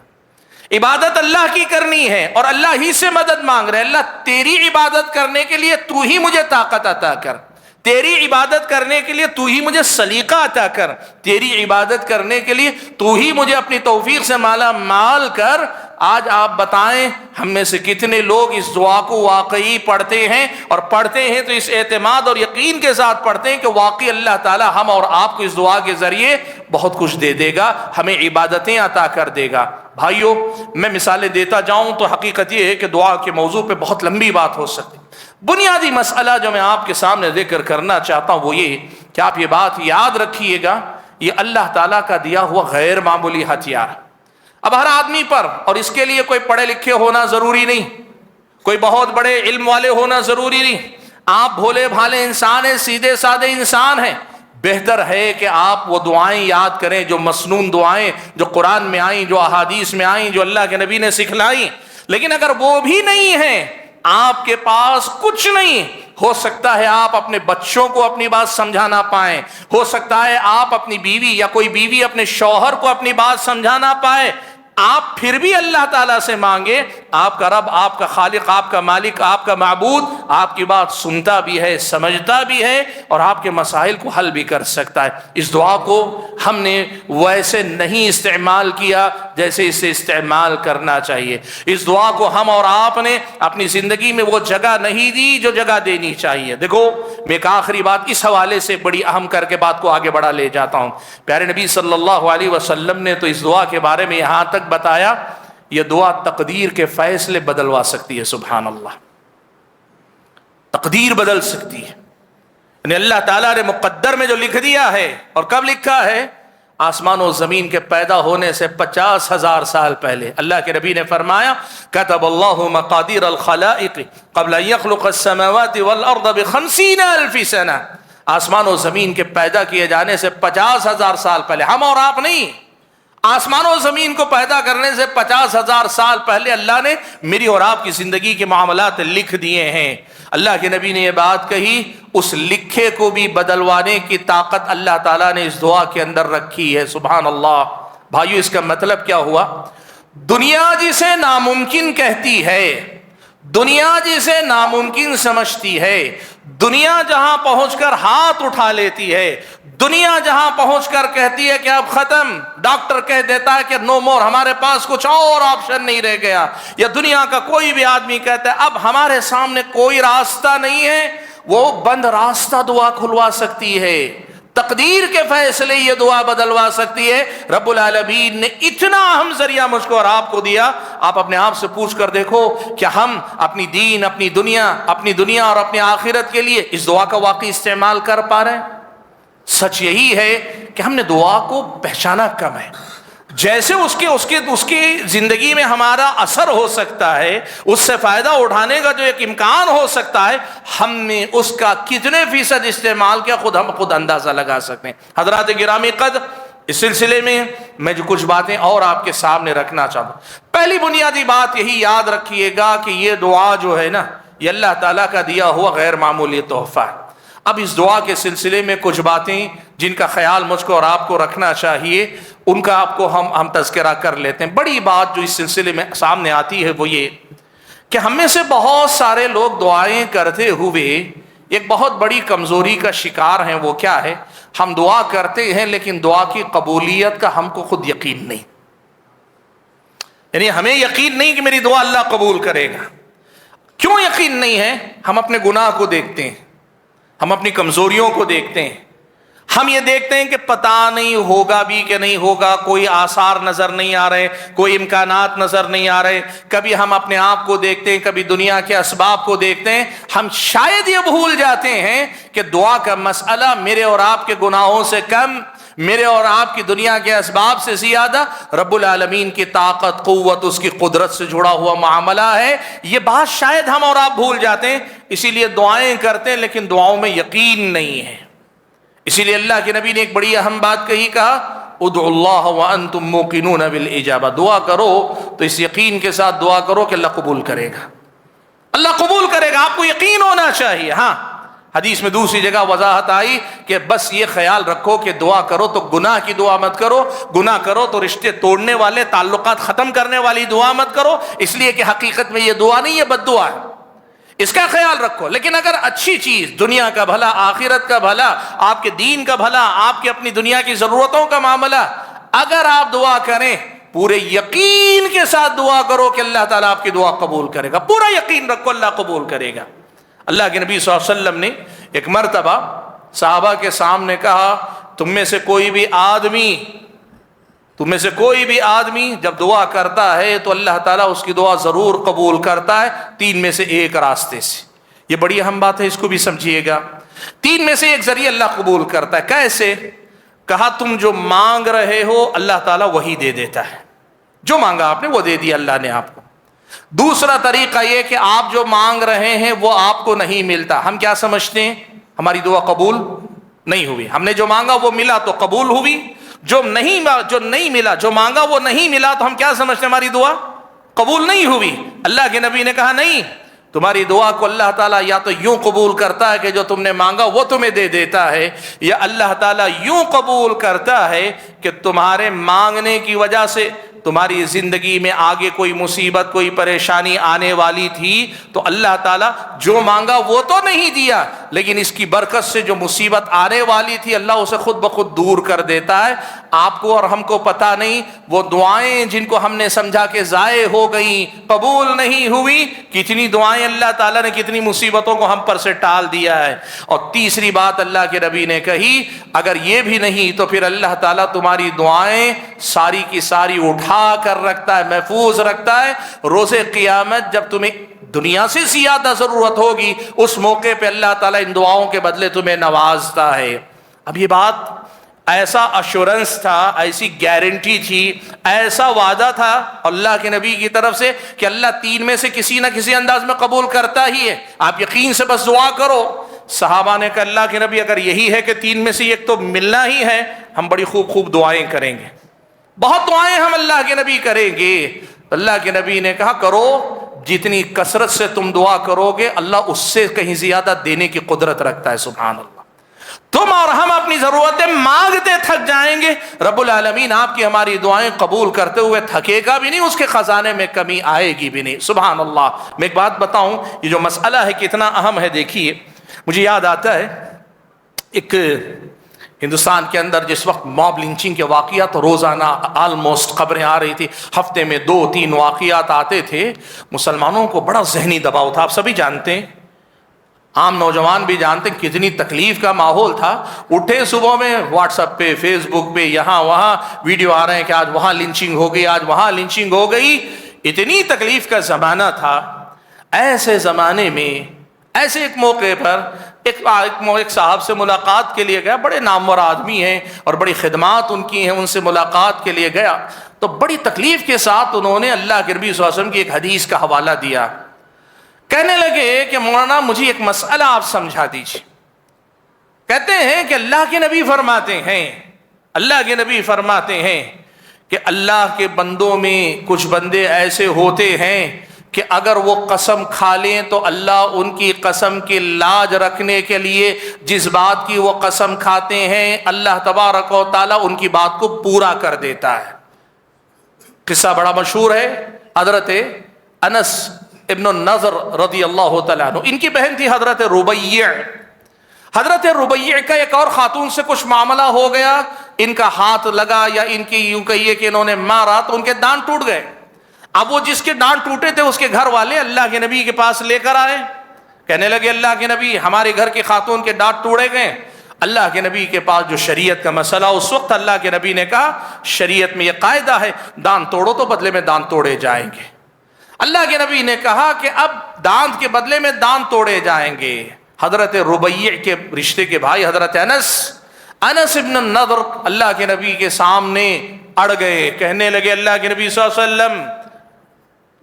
عبادت اللہ کی کرنی ہے اور اللہ ہی سے مدد مانگ رہے. اللہ تیری عبادت کرنے کے لیے تو ہی مجھے طاقت عطا کر، تیری عبادت کرنے کے لیے تو ہی مجھے سلیقہ عطا کر، تیری عبادت کرنے کے لیے تو ہی مجھے اپنی توفیق سے مالا مال کر. آج آپ بتائیں ہم میں سے کتنے لوگ اس دعا کو واقعی پڑھتے ہیں، اور پڑھتے ہیں تو اس اعتماد اور یقین کے ساتھ پڑھتے ہیں کہ واقعی اللہ تعالی ہم اور آپ کو اس دعا کے ذریعے بہت کچھ دے دے گا، ہمیں عبادتیں عطا کر دے گا. بھائیوں، میں مثالیں دیتا جاؤں تو حقیقت یہ ہے کہ دعا کے موضوع پہ بہت لمبی بات ہو سکتی. بنیادی مسئلہ جو میں آپ کے سامنے ذکر کرنا چاہتا ہوں وہ یہ کہ آپ یہ بات یاد رکھیے گا، یہ اللہ تعالیٰ کا دیا ہوا غیر معمولی ہتھیار. اب ہر آدمی پر، اور اس کے لیے کوئی پڑھے لکھے ہونا ضروری نہیں، کوئی بہت بڑے علم والے ہونا ضروری نہیں. آپ بھولے بھالے انسان ہیں، سیدھے سادے انسان ہیں. بہتر ہے کہ آپ وہ دعائیں یاد کریں جو مسنون دعائیں جو قرآن میں آئیں، جو احادیث میں آئیں، جو اللہ کے نبی نے سکھلائیں. لیکن اگر وہ بھی نہیں ہیں، آپ کے پاس کچھ نہیں، ہو سکتا ہے آپ اپنے بچوں کو اپنی بات سمجھا نہ پائیں، ہو سکتا ہے آپ اپنی بیوی یا کوئی بیوی اپنے شوہر کو اپنی بات سمجھا نہ پائے، آپ پھر بھی اللہ تعالیٰ سے مانگے. آپ کا رب، آپ کا خالق، آپ کا مالک، آپ کا معبود آپ کی بات سنتا بھی ہے، سمجھتا بھی ہے، اور آپ کے مسائل کو حل بھی کر سکتا ہے. اس دعا کو ہم نے ویسے نہیں استعمال کیا جیسے اسے استعمال کرنا چاہیے. اس دعا کو ہم اور آپ نے اپنی زندگی میں وہ جگہ نہیں دی جو جگہ دینی چاہیے. دیکھو، میں ایک آخری بات اس حوالے سے بڑی اہم کر کے بات کو آگے بڑھا لے جاتا ہوں. پیارے نبی صلی اللہ علیہ وسلم نے تو اس دعا کے بارے میں یہاں تک بتایا، یہ دعا تقدیر کے فیصلے بدلوا سکتی ہے. سبحان اللہ، تقدیر بدل سکتی ہے. یعنی اللہ تعالیٰ نے مقدر میں جو لکھ دیا ہے، اور کب لکھا ہے؟ آسمان و زمین کے پیدا ہونے سے 50,000 سال پہلے اللہ کے نبی نے فرمایا کتب اللہ مقادیر الخلائق قبل ان يخلق السماوات والارض ب50,000 سنہ، آسمان و زمین کے پیدا کیے جانے سے 50,000 سال پہلے، ہم اور آپ نہیں، آسمان و زمین کو پیدا کرنے سے 50,000 سال پہلے اللہ نے میری اور آپ کی زندگی کے معاملات لکھ دیے ہیں۔ اللہ کے نبی نے یہ بات کہی، اس لکھے کو بھی بدلوانے کی طاقت اللہ تعالیٰ نے اس دعا کے اندر رکھی ہے۔ سبحان اللہ۔ بھائیو، اس کا مطلب کیا ہوا؟ دنیا جسے ناممکن کہتی ہے، دنیا جسے ناممکن سمجھتی ہے، دنیا جہاں پہنچ کر ہاتھ اٹھا لیتی ہے، دنیا جہاں پہنچ کر کہتی ہے کہ اب ختم، ڈاکٹر کہہ دیتا ہے کہ نو مور، ہمارے پاس کچھ اور آپشن نہیں رہ گیا، یا دنیا کا کوئی بھی آدمی کہتا ہے اب ہمارے سامنے کوئی راستہ نہیں ہے، وہ بند راستہ دعا کھلوا سکتی ہے، تقدیر کے فیصلے یہ دعا بدلوا سکتی ہے۔ رب العالمین نے اتنا اہم ذریعہ مجھ کو اور آپ کو دیا، آپ اپنے آپ سے پوچھ کر دیکھو کہ ہم اپنی دین، اپنی دنیا اور اپنی آخرت کے لیے اس دعا کا واقعی استعمال کر پا رہے ہیں؟ سچ یہی ہے کہ ہم نے دعا کو پہچانا کم ہے۔ جیسے اس کی زندگی میں ہمارا اثر ہو سکتا ہے، اس سے فائدہ اٹھانے کا جو ایک امکان ہو سکتا ہے، ہم نے اس کا کتنے فیصد استعمال کیا ہم خود اندازہ لگا سکتے ہیں۔ حضرات گرامی قدر، اس سلسلے میں جو کچھ باتیں اور آپ کے سامنے رکھنا چاہتا ہوں، پہلی بنیادی بات یہی یاد رکھیے گا کہ یہ دعا جو ہے نا، یہ اللہ تعالیٰ کا دیا ہوا غیر معمولی تحفہ ہے۔ اب اس دعا کے سلسلے میں کچھ باتیں جن کا خیال مجھ کو اور آپ کو رکھنا چاہیے، ان کا آپ کو ہم تذکرہ کر لیتے ہیں۔ بڑی بات جو اس سلسلے میں سامنے آتی ہے وہ یہ کہ ہم میں سے بہت سارے لوگ دعائیں کرتے ہوئے ایک بہت بڑی کمزوری کا شکار ہیں۔ وہ کیا ہے؟ ہم دعا کرتے ہیں لیکن دعا کی قبولیت کا ہم کو خود یقین نہیں، یعنی ہمیں یقین نہیں کہ میری دعا اللہ قبول کرے گا۔ کیوں یقین نہیں ہے؟ ہم اپنے گناہ کو دیکھتے ہیں، ہم اپنی کمزوریوں کو دیکھتے ہیں، ہم یہ دیکھتے ہیں کہ پتہ نہیں ہوگا بھی کہ نہیں ہوگا، کوئی آثار نظر نہیں آ رہے، کوئی امکانات نظر نہیں آ رہے۔ کبھی ہم اپنے آپ کو دیکھتے ہیں، کبھی دنیا کے اسباب کو دیکھتے ہیں۔ ہم شاید یہ بھول جاتے ہیں کہ دعا کا مسئلہ میرے اور آپ کے گناہوں سے کم، میرے اور آپ کی دنیا کے اسباب سے زیادہ رب العالمین کی طاقت، قوت، اس کی قدرت سے جڑا ہوا معاملہ ہے۔ یہ بات شاید ہم اور آپ بھول جاتے ہیں، اسی لیے دعائیں کرتے ہیں لیکن دعاؤں میں یقین نہیں ہے۔ اسی لیے اللہ کے نبی نے ایک بڑی اہم بات کہی، کہا ادعوا اللہ وانتم موقنون بالاجابہ، دعا کرو تو اس یقین کے ساتھ دعا کرو کہ اللہ قبول کرے گا، اللہ قبول کرے گا، آپ کو یقین ہونا چاہیے۔ ہاں، حدیث میں دوسری جگہ وضاحت آئی کہ بس یہ خیال رکھو کہ دعا کرو تو گناہ کی دعا مت کرو، گناہ کرو تو رشتے توڑنے والے، تعلقات ختم کرنے والی دعا مت کرو، اس لیے کہ حقیقت میں یہ دعا نہیں، یہ بد دعا ہے، اس کا خیال رکھو۔ لیکن اگر اچھی چیز، دنیا کا بھلا، آخرت کا بھلا، آپ کے دین کا بھلا، آپ کی اپنی دنیا کی ضرورتوں کا معاملہ، اگر آپ دعا کریں پورے یقین کے ساتھ دعا کرو کہ اللہ تعالیٰ آپ کی دعا قبول کرے گا، پورا یقین رکھو اللہ قبول کرے گا۔ اللہ کے نبی صلی اللہ علیہ وسلم نے ایک مرتبہ صحابہ کے سامنے کہا، تم میں سے کوئی بھی آدمی جب دعا کرتا ہے تو اللہ تعالیٰ اس کی دعا ضرور قبول کرتا ہے 3 میں سے ایک راستے سے۔ یہ بڑی اہم بات ہے، اس کو بھی سمجھیے گا۔ 3 میں سے ایک ذریعہ اللہ قبول کرتا ہے۔ کیسے؟ کہا تم جو مانگ رہے ہو اللہ تعالیٰ وہی دے دیتا ہے، جو مانگا آپ نے وہ دے دیا اللہ نے آپ کو۔ دوسرا طریقہ یہ کہ آپ جو مانگ رہے ہیں وہ آپ کو نہیں ملتا، ہم کیا سمجھتے ہیں؟ ہماری دعا قبول نہیں ہوئی، ہم نے جو مانگا وہ ملا تو قبول ہوئی، جو نہیں ملا، جو مانگا وہ نہیں ملا تو ہم کیا سمجھتے ہیں؟ ہماری دعا قبول نہیں ہوئی۔ اللہ کے نبی نے کہا نہیں، تمہاری دعا کو اللہ تعالیٰ یا تو یوں قبول کرتا ہے کہ جو تم نے مانگا وہ تمہیں دے دیتا ہے، یا اللہ تعالیٰ یوں قبول کرتا ہے کہ تمہارے مانگنے کی وجہ سے تمہاری زندگی میں آگے کوئی مصیبت، کوئی پریشانی آنے والی تھی تو اللہ تعالیٰ جو مانگا وہ تو نہیں دیا، لیکن اس کی برکت سے جو مصیبت آنے والی تھی اللہ اسے خود بخود دور کر دیتا ہے۔ آپ کو اور ہم کو پتہ نہیں وہ دعائیں جن کو ہم نے سمجھا کہ ضائع ہو گئیں، قبول نہیں ہوئی، کتنی دعائیں اللہ تعالیٰ نے کتنی مصیبتوں کو ہم پر سے ٹال دیا ہے۔ اور تیسری بات اللہ کے نبی نے کہی، اگر یہ بھی نہیں تو پھر اللہ تعالیٰ تمہاری دعائیں ساری کی ساری اٹھا کر رکھتا ہے، محفوظ رکھتا ہے۔ روز قیامت جب تمہیں دنیا سے زیادہ ضرورت ہوگی اس موقع پہ اللہ تعالیٰ ان دعاؤں کے بدلے تمہیں نوازتا ہے۔ اب یہ بات ایسا اشورنس تھا، ایسی گارنٹی تھی، ایسا وعدہ تھا اللہ کے نبی کی طرف سے کہ اللہ 3 میں سے کسی نہ کسی انداز میں قبول کرتا ہی ہے، آپ یقین سے بس دعا کرو۔ صحابہ نے کہا اللہ کے نبی اگر یہی ہے کہ 3 میں سے ایک تو ملنا ہی ہے، ہم بڑی خوب خوب دعائیں کریں گے، بہت دعائیں ہم اللہ کے نبی کریں گے۔ اللہ کے نبی نے کہا کرو، جتنی کثرت سے تم دعا کرو گے اللہ اس سے کہیں زیادہ دینے کی قدرت رکھتا ہے۔ سبحان اللہ، تم اور ہم اپنی ضرورتیں مانگتے تھک جائیں گے، رب العالمین آپ کی ہماری دعائیں قبول کرتے ہوئے تھکے گا بھی نہیں، اس کے خزانے میں کمی آئے گی بھی نہیں۔ سبحان اللہ۔ میں ایک بات بتاؤں، یہ جو مسئلہ ہے کتنا اہم ہے، دیکھیے مجھے یاد آتا ہے ایک ہندوستان کے اندر جس وقت موب لنچنگ کے واقعات روزانہ آلموسٹ خبریں آ رہی تھی، ہفتے میں 2-3 واقعات آتے تھے، مسلمانوں کو بڑا ذہنی دباؤ تھا، آپ سبھی جانتے ہیں، عام نوجوان بھی جانتے ہیں کتنی تکلیف کا ماحول تھا۔ اٹھے صبح میں واٹس ایپ پہ، فیس بک پہ، یہاں وہاں ویڈیو آ رہے ہیں کہ آج وہاں لنچنگ ہو گئی، آج وہاں لنچنگ ہو گئی، اتنی تکلیف کا زمانہ تھا۔ ایسے زمانے میں ایسے ایک موقع پر ایک صاحب سے ملاقات کے لیے گیا، بڑے نامور آدمی ہیں اور بڑی خدمات ان کی ہیں، ان سے ملاقات کے لیے گیا تو بڑی تکلیف کے ساتھ انہوں نے اللہ کے نبی صلی اللہ علیہ وسلم کی ایک حدیث کا حوالہ دیا۔ کہنے لگے کہ مولانا مجھے ایک مسئلہ آپ سمجھا دیجیے۔ کہتے ہیں کہ اللہ کے نبی فرماتے ہیں کہ اللہ کے بندوں میں کچھ بندے ایسے ہوتے ہیں کہ اگر وہ قسم کھا لیں تو اللہ ان کی قسم کی لاج رکھنے کے لیے جس بات کی وہ قسم کھاتے ہیں اللہ تبارک و تعالیٰ ان کی بات کو پورا کر دیتا ہے۔ قصہ بڑا مشہور ہے، حضرت انس ابن النضر رضی اللہ تعالیٰ عنہ، ان کی بہن تھی حضرت ربیع۔ حضرت ربیع کا ایک اور خاتون سے کچھ معاملہ ہو گیا، ان کا ہاتھ لگا یا ان کی یوں کہیے کہ انہوں نے مارا تو ان کے دانت ٹوٹ گئے۔ اب وہ جس کے دانت ٹوٹے تھے اس کے گھر والے اللہ کے نبی کے پاس لے کر آئے، کہنے لگے اللہ کے نبی ہمارے گھر کی خاتون کے دانت توڑے گئے۔ اللہ کے نبی کے پاس جو شریعت کا مسئلہ، اس وقت اللہ کے نبی نے کہا شریعت میں یہ قاعدہ ہے دانت توڑو تو بدلے میں دانت توڑے جائیں گے۔ اللہ کے نبی نے کہا کہ اب دانت کے بدلے میں دانت توڑے جائیں گے۔ حضرت ربیع کے رشتے کے بھائی حضرت انس ابن النضر اللہ کے نبی کے سامنے اڑ گئے، کہنے لگے اللہ کے نبی صلی اللہ علیہ وسلم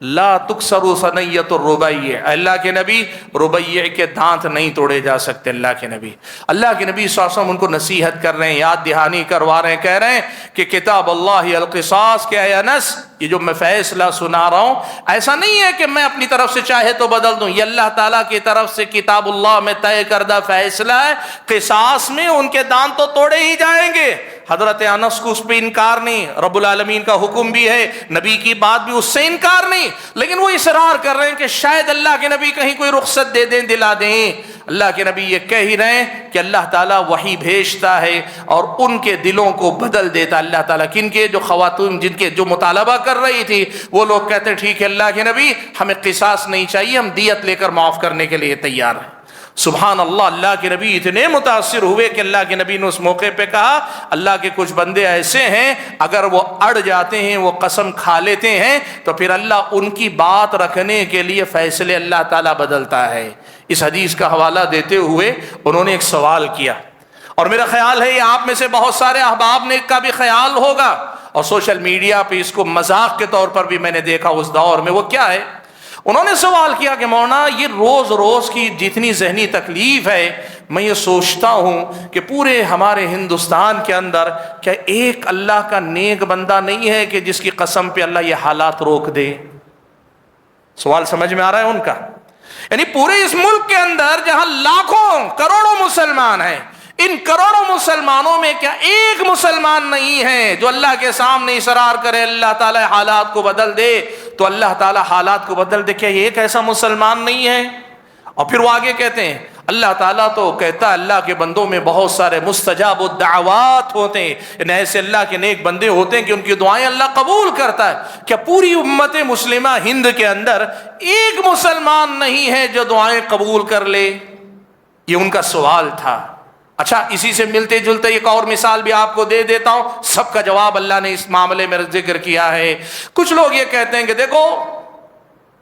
لا تکسر ثنیۃ الربیع، اللہ کے نبی ربیع کے دانت نہیں توڑے جا سکتے۔ اللہ کے نبی صلی اللہ علیہ وسلم ان کو نصیحت کر رہے ہیں، یاد دہانی کروا رہے ہیں، کہہ رہے ہیں کہ کتاب اللہ القصاص، کہ اے انس یہ جو میں فیصلہ سنا رہا ہوں ایسا نہیں ہے کہ میں اپنی طرف سے چاہے تو بدل دوں، یہ اللہ تعالیٰ کی طرف سے کتاب اللہ میں طے کردہ فیصلہ ہے، قصاص میں ان کے دانت تو توڑے ہی جائیں گے۔ حضرت انس کو اس پہ انکار نہیں، رب العالمین کا حکم بھی ہے، نبی کی بات بھی، اس سے انکار نہیں، لیکن وہ اصرار کر رہے ہیں کہ شاید اللہ کے نبی کہیں کوئی رخصت دے دیں، دلا دیں۔ اللہ کے نبی یہ کہہ ہی رہے ہیں کہ اللہ تعالیٰ وحی بھیجتا ہے اور ان کے دلوں کو بدل دیتا اللہ تعالیٰ۔ کن کے؟ جو خواتین جن کے جو مطالبہ کر رہی تھی وہ لوگ کہتے ٹھیک ہے اللہ کے نبی ہمیں قصاص نہیں چاہیے، ہم دیت لے کر معاف کرنے کے لیے تیار ہیں۔ سبحان اللہ، اللہ کے نبی اتنے متاثر ہوئے کہ اللہ کے نبی نے اس موقع پہ کہا اللہ کے کچھ بندے ایسے ہیں اگر وہ اڑ جاتے ہیں، وہ قسم کھا لیتے ہیں تو پھر اللہ ان کی بات رکھنے کے لیے فیصلے اللہ تعالیٰ بدلتا ہے۔ اس حدیث کا حوالہ دیتے ہوئے انہوں نے ایک سوال کیا، اور میرا خیال ہے یہ آپ میں سے بہت سارے احباب نے کا بھی خیال ہوگا، اور سوشل میڈیا پہ اس کو مذاق کے طور پر بھی میں نے دیکھا اس دور میں۔ وہ کیا ہے؟ انہوں نے سوال کیا کہ مولانا یہ روز روز کی جتنی ذہنی تکلیف ہے، میں یہ سوچتا ہوں کہ پورے ہمارے ہندوستان کے اندر کیا ایک اللہ کا نیک بندہ نہیں ہے کہ جس کی قسم پہ اللہ یہ حالات روک دے؟ سوال سمجھ میں آ رہا ہے ان کا؟ یعنی پورے اس ملک کے اندر جہاں لاکھوں کروڑوں مسلمان ہیں، ان کروڑوں مسلمانوں میں کیا ایک مسلمان نہیں ہے جو اللہ کے سامنے اصرار کرے اللہ تعالیٰ حالات کو بدل دے تو اللہ تعالیٰ حالات کو بدل دے؟ کیا یہ ایک ایسا مسلمان نہیں ہے؟ اور پھر وہ آگے کہتے ہیں اللہ تعالیٰ تو کہتا ہے اللہ کے بندوں میں بہت سارے مستجاب الدعوات ہوتے ہیں، یعنی ایسے اللہ کے نیک بندے ہوتے ہیں کہ ان کی دعائیں اللہ قبول کرتا ہے۔ کیا پوری امت مسلمہ ہند کے اندر ایک مسلمان نہیں ہے جو دعائیں قبول کر لے؟ یہ ان کا سوال تھا۔ اچھا، اسی سے ملتے جلتے ایک اور مثال بھی آپ کو دے دیتا ہوں، سب کا جواب اللہ نے اس معاملے میں ذکر کیا ہے۔ کچھ لوگ یہ کہتے ہیں کہ دیکھو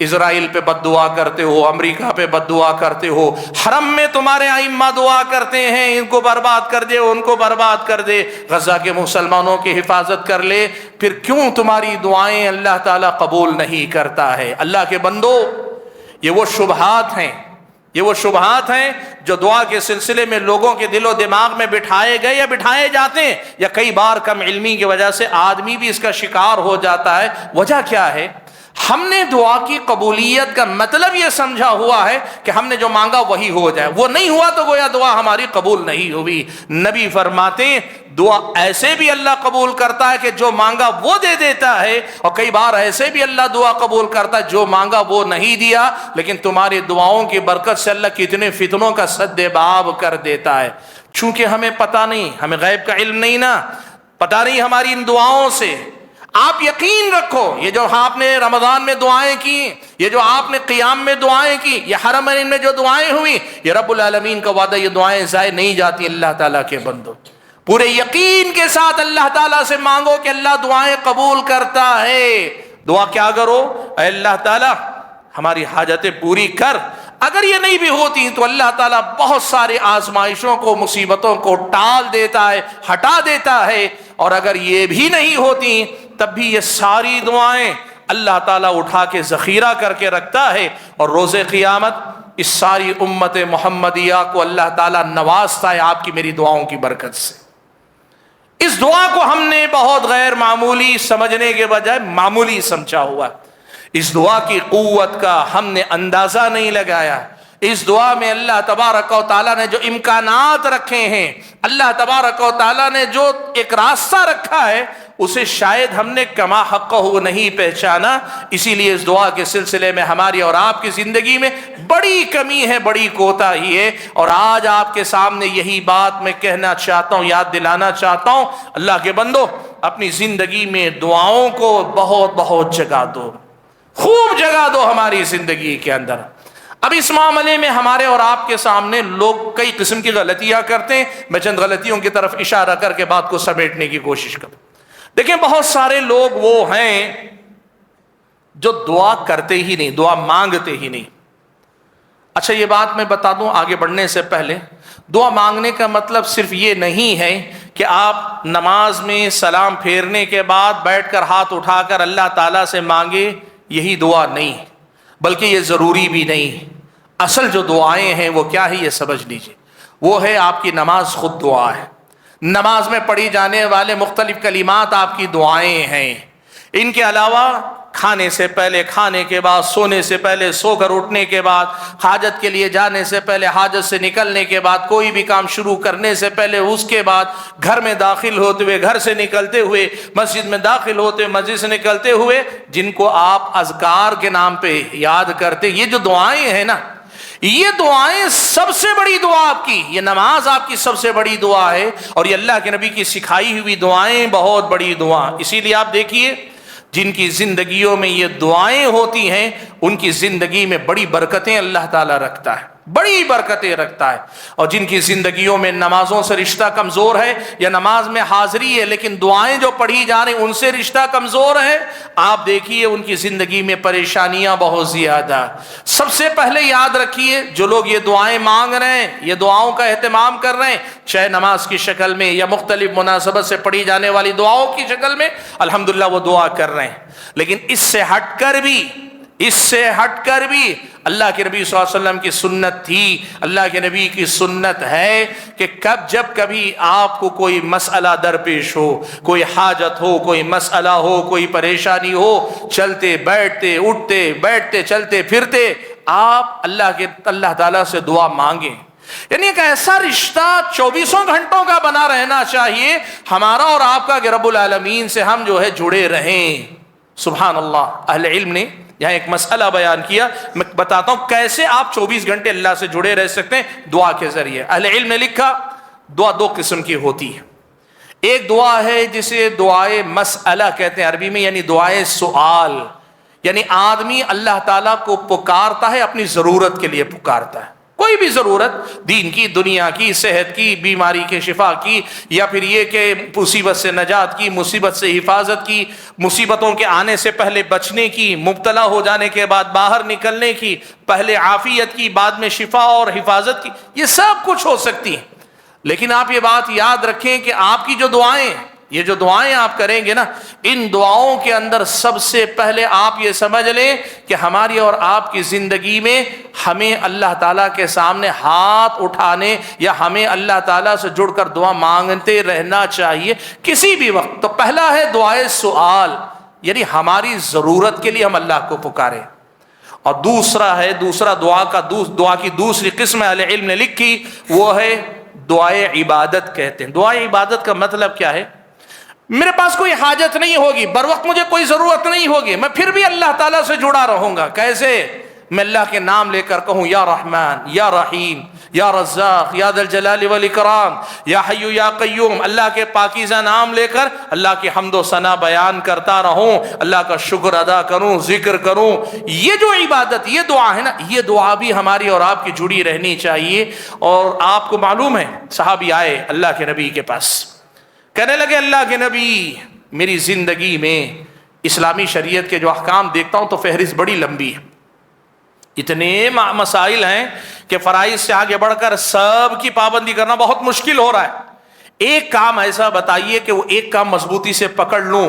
اسرائیل پہ بد دعا کرتے ہو، امریکہ پہ بد دعا کرتے ہو، حرم میں تمہارے ائمہ دعا کرتے ہیں ان کو برباد کر دے، ان کو برباد کر دے، غزہ کے مسلمانوں کی حفاظت کر لے، پھر کیوں تمہاری دعائیں اللہ تعالیٰ قبول نہیں کرتا ہے؟ اللہ کے بندو، یہ وہ شبہات ہیں، یہ وہ شبہات ہیں جو دعا کے سلسلے میں لوگوں کے دل و دماغ میں بٹھائے گئے یا بٹھائے جاتے ہیں، یا کئی بار کم علمی کی وجہ سے آدمی بھی اس کا شکار ہو جاتا ہے۔ وجہ کیا ہے؟ ہم نے دعا کی قبولیت کا مطلب یہ سمجھا ہوا ہے کہ ہم نے جو مانگا وہی ہو جائے، وہ نہیں ہوا تو گویا دعا ہماری قبول نہیں ہوئی۔ نبی فرماتے ہیں دعا ایسے بھی اللہ قبول کرتا ہے کہ جو مانگا وہ دے دیتا ہے، اور کئی بار ایسے بھی اللہ دعا قبول کرتا ہے جو مانگا وہ نہیں دیا، لیکن تمہاری دعاؤں کی برکت سے اللہ کتنے فتنوں کا سد باب کر دیتا ہے۔ چونکہ ہمیں پتہ نہیں، ہمیں غیب کا علم نہیں نا، پتہ نہیں ہماری ان دعاؤں سے۔ آپ یقین رکھو، یہ جو آپ نے رمضان میں دعائیں کی، یہ جو آپ نے قیام میں دعائیں کی، یہ حرمین میں جو دعائیں ہوئی، یہ رب العالمین کا وعدہ، یہ دعائیں ضائع نہیں جاتی اللہ تعالیٰ کے بندوں۔ پورے یقین کے ساتھ اللہ تعالیٰ سے مانگو کہ اللہ دعائیں قبول کرتا ہے۔ دعا کیا کرو؟ اے اللہ تعالیٰ ہماری حاجتیں پوری کر۔ اگر یہ نہیں بھی ہوتی تو اللہ تعالیٰ بہت ساری آزمائشوں کو، مصیبتوں کو ٹال دیتا ہے، ہٹا دیتا ہے، اور اگر یہ بھی نہیں ہوتی تب بھی یہ ساری دعائیں اللہ تعالیٰ اٹھا کے ذخیرہ کر کے رکھتا ہے، اور روز قیامت اس ساری امت محمدیہ کو اللہ تعالیٰ نوازتا ہے آپ کی میری دعاؤں کی برکت سے۔ اس دعا کو ہم نے بہت غیر معمولی سمجھنے کے بجائے معمولی سمجھا ہوا، اس دعا کی قوت کا ہم نے اندازہ نہیں لگایا۔ اس دعا میں اللہ تبارک و تعالیٰ نے جو امکانات رکھے ہیں، اللہ تبارک و تعالیٰ نے جو ایک راستہ رکھا ہے، اسے شاید ہم نے کما حقہ نہیں پہچانا۔ اسی لیے اس دعا کے سلسلے میں ہماری اور آپ کی زندگی میں بڑی کمی ہے، بڑی کوتاہی ہے، اور آج آپ کے سامنے یہی بات میں کہنا چاہتا ہوں، یاد دلانا چاہتا ہوں۔ اللہ کے بندو، اپنی زندگی میں دعاؤں کو بہت بہت جگہ دو، خوب جگہ دو ہماری زندگی کے اندر۔ اب اس معاملے میں ہمارے اور آپ کے سامنے لوگ کئی قسم کی غلطیاں کرتے ہیں، میں چند غلطیوں کی طرف اشارہ کر کے بات کو سمیٹنے کی کوشش کروں۔ دیکھیں، بہت سارے لوگ وہ ہیں جو دعا کرتے ہی نہیں، دعا مانگتے ہی نہیں۔ اچھا، یہ بات میں بتا دوں آگے بڑھنے سے پہلے، دعا مانگنے کا مطلب صرف یہ نہیں ہے کہ آپ نماز میں سلام پھیرنے کے بعد بیٹھ کر ہاتھ اٹھا کر اللہ تعالیٰ سے مانگے، یہی دعا نہیں، بلکہ یہ ضروری بھی نہیں۔ اصل جو دعائیں ہیں وہ کیا ہے یہ سمجھ لیجیے، وہ ہے آپ کی نماز خود دعا ہے۔ نماز میں پڑھی جانے والے مختلف کلمات آپ کی دعائیں ہیں۔ ان کے علاوہ کھانے سے پہلے، کھانے کے بعد، سونے سے پہلے، سو کر اٹھنے کے بعد، حاجت کے لیے جانے سے پہلے، حاجت سے نکلنے کے بعد، کوئی بھی کام شروع کرنے سے پہلے، اس کے بعد، گھر میں داخل ہوتے ہوئے، گھر سے نکلتے ہوئے، مسجد میں داخل ہوتے ہوئے، مسجد سے نکلتے ہوئے، جن کو آپ اذکار کے نام پہ یاد کرتے، یہ جو دعائیں ہیں نا، یہ دعائیں سب سے بڑی دعا آپ کی، یہ نماز آپ کی سب سے بڑی دعا ہے، اور یہ اللہ کے نبی کی سکھائی ہوئی دعائیں بہت بڑی دعا۔ اسی لیے آپ دیکھیے، جن کی زندگیوں میں یہ دعائیں ہوتی ہیں ان کی زندگی میں بڑی برکتیں اللہ تعالیٰ رکھتا ہے، بڑی برکتیں رکھتا ہے۔ اور جن کی زندگیوں میں نمازوں سے رشتہ کمزور ہے، یا نماز میں حاضری ہے لیکن دعائیں جو پڑھی جا رہی ہیں ان سے رشتہ کمزور ہے، آپ دیکھیے ان کی زندگی میں پریشانیاں بہت زیادہ۔ سب سے پہلے یاد رکھیے، جو لوگ یہ دعائیں مانگ رہے ہیں، یہ دعاؤں کا اہتمام کر رہے ہیں، چاہے نماز کی شکل میں یا مختلف مناسبت سے پڑھی جانے والی دعاؤں کی شکل میں، الحمدللہ وہ دعا کر رہے ہیں، لیکن اس سے ہٹ کر بھی اللہ کے نبی صلی اللہ علیہ وسلم کی سنت تھی، اللہ کے نبی کی سنت ہے کہ جب کبھی آپ کو کوئی مسئلہ درپیش ہو، کوئی حاجت ہو، کوئی مسئلہ ہو، کوئی پریشانی ہو، چلتے بیٹھتے، اٹھتے بیٹھتے، چلتے پھرتے، آپ اللہ تعالیٰ سے دعا مانگیں۔ یعنی ایک ایسا رشتہ 24 گھنٹوں کا بنا رہنا چاہیے ہمارا اور آپ کا کہ رب العالمین سے ہم جو ہے جڑے رہیں۔ سبحان اللہ، اہل علم نے یہاں ایک مسئلہ بیان کیا، میں بتاتا ہوں کیسے آپ 24 گھنٹے اللہ سے جڑے رہ سکتے ہیں دعا کے ذریعے۔ اہل علم نے لکھا دعا دو قسم کی ہوتی ہے، ایک دعا ہے جسے دعائے مسئلہ کہتے ہیں عربی میں، یعنی دعائے سوال، یعنی آدمی اللہ تعالیٰ کو پکارتا ہے، اپنی ضرورت کے لیے پکارتا ہے۔ کوئی بھی ضرورت، دین کی، دنیا کی، صحت کی، بیماری کے شفا کی، یا پھر یہ کہ مصیبت سے نجات کی، مصیبت سے حفاظت کی، مصیبتوں کے آنے سے پہلے بچنے کی، مبتلا ہو جانے کے بعد باہر نکلنے کی، پہلے عافیت کی بعد میں شفا اور حفاظت کی، یہ سب کچھ ہو سکتی ہیں۔ لیکن آپ یہ بات یاد رکھیں کہ آپ کی جو دعائیں، یہ جو دعائیں آپ کریں گے نا، ان دعاؤں کے اندر سب سے پہلے آپ یہ سمجھ لیں کہ ہماری اور آپ کی زندگی میں ہمیں اللہ تعالیٰ کے سامنے ہاتھ اٹھانے یا ہمیں اللہ تعالیٰ سے جڑ کر دعا مانگتے رہنا چاہیے کسی بھی وقت۔ تو پہلا ہے دعائے سؤال، یعنی ہماری ضرورت کے لیے ہم اللہ کو پکاریں، اور دوسرا دعا کی دوسری قسم اہل علم نے لکھی، وہ ہے دعائے عبادت کہتے ہیں۔ دعائے عبادت کا مطلب کیا ہے؟ میرے پاس کوئی حاجت نہیں ہوگی، بر وقت مجھے کوئی ضرورت نہیں ہوگی، میں پھر بھی اللہ تعالیٰ سے جڑا رہوں گا۔ کیسے؟ میں اللہ کے نام لے کر کہوں یا رحمان یا رحیم یا رزاق یا ذی الجلال والاکرام یا حی یا قیوم، اللہ کے پاکیزہ نام لے کر اللہ کی حمد و ثنا بیان کرتا رہوں، اللہ کا شکر ادا کروں، ذکر کروں۔ یہ جو عبادت، یہ دعا ہے نا، یہ دعا بھی ہماری اور آپ کی جڑی رہنی چاہیے۔ اور آپ کو معلوم ہے، صحابی آئے اللہ کے نبی کے پاس، کہنے لگے اللہ کے نبی، میری زندگی میں اسلامی شریعت کے جو احکام دیکھتا ہوں تو فہرست بڑی لمبی ہے، اتنے مسائل ہیں کہ فرائض سے آگے بڑھ کر سب کی پابندی کرنا بہت مشکل ہو رہا ہے۔ ایک کام ایسا بتائیے کہ وہ ایک کام مضبوطی سے پکڑ لوں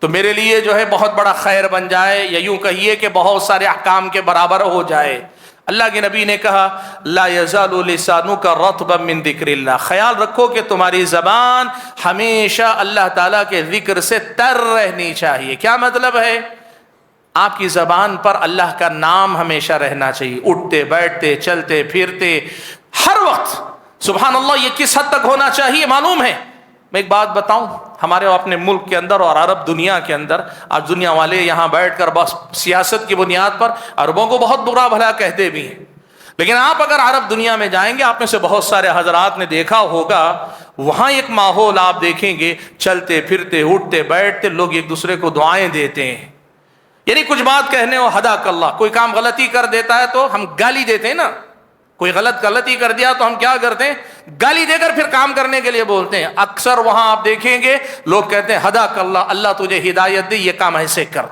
تو میرے لیے جو ہے بہت بڑا خیر بن جائے، یا یوں کہیے کہ بہت سارے احکام کے برابر ہو جائے۔ اللہ کے نبی نے کہا لا یزال لسانک رطبا من ذکر اللہ، خیال رکھو کہ تمہاری زبان ہمیشہ اللہ تعالیٰ کے ذکر سے تر رہنی چاہیے۔ کیا مطلب ہے؟ آپ کی زبان پر اللہ کا نام ہمیشہ رہنا چاہیے، اٹھتے بیٹھتے چلتے پھرتے ہر وقت سبحان اللہ۔ یہ کس حد تک ہونا چاہیے معلوم ہے؟ میں ایک بات بتاؤں، ہمارے اپنے ملک کے اندر اور عرب دنیا کے اندر آج دنیا والے یہاں بیٹھ کر بس سیاست کی بنیاد پر عربوں کو بہت برا بھلا کہتے بھی ہیں، لیکن آپ اگر عرب دنیا میں جائیں گے، آپ میں سے بہت سارے حضرات نے دیکھا ہوگا، وہاں ایک ماحول آپ دیکھیں گے، چلتے پھرتے اٹھتے بیٹھتے لوگ ایک دوسرے کو دعائیں دیتے ہیں، یعنی کچھ بات کہنے ہو ہداک اللہ، کوئی کام غلطی کر دیتا ہے تو ہم گالی دیتے ہیں نا، کوئی غلطی کر دیا تو ہم کیا کرتے ہیں؟ گالی دے کر پھر کام کرنے کے لیے بولتے ہیں۔ اکثر وہاں آپ دیکھیں گے لوگ کہتے ہیں ہداک اللہ، اللہ تجھے ہدایت دے، یہ کام ایسے کر۔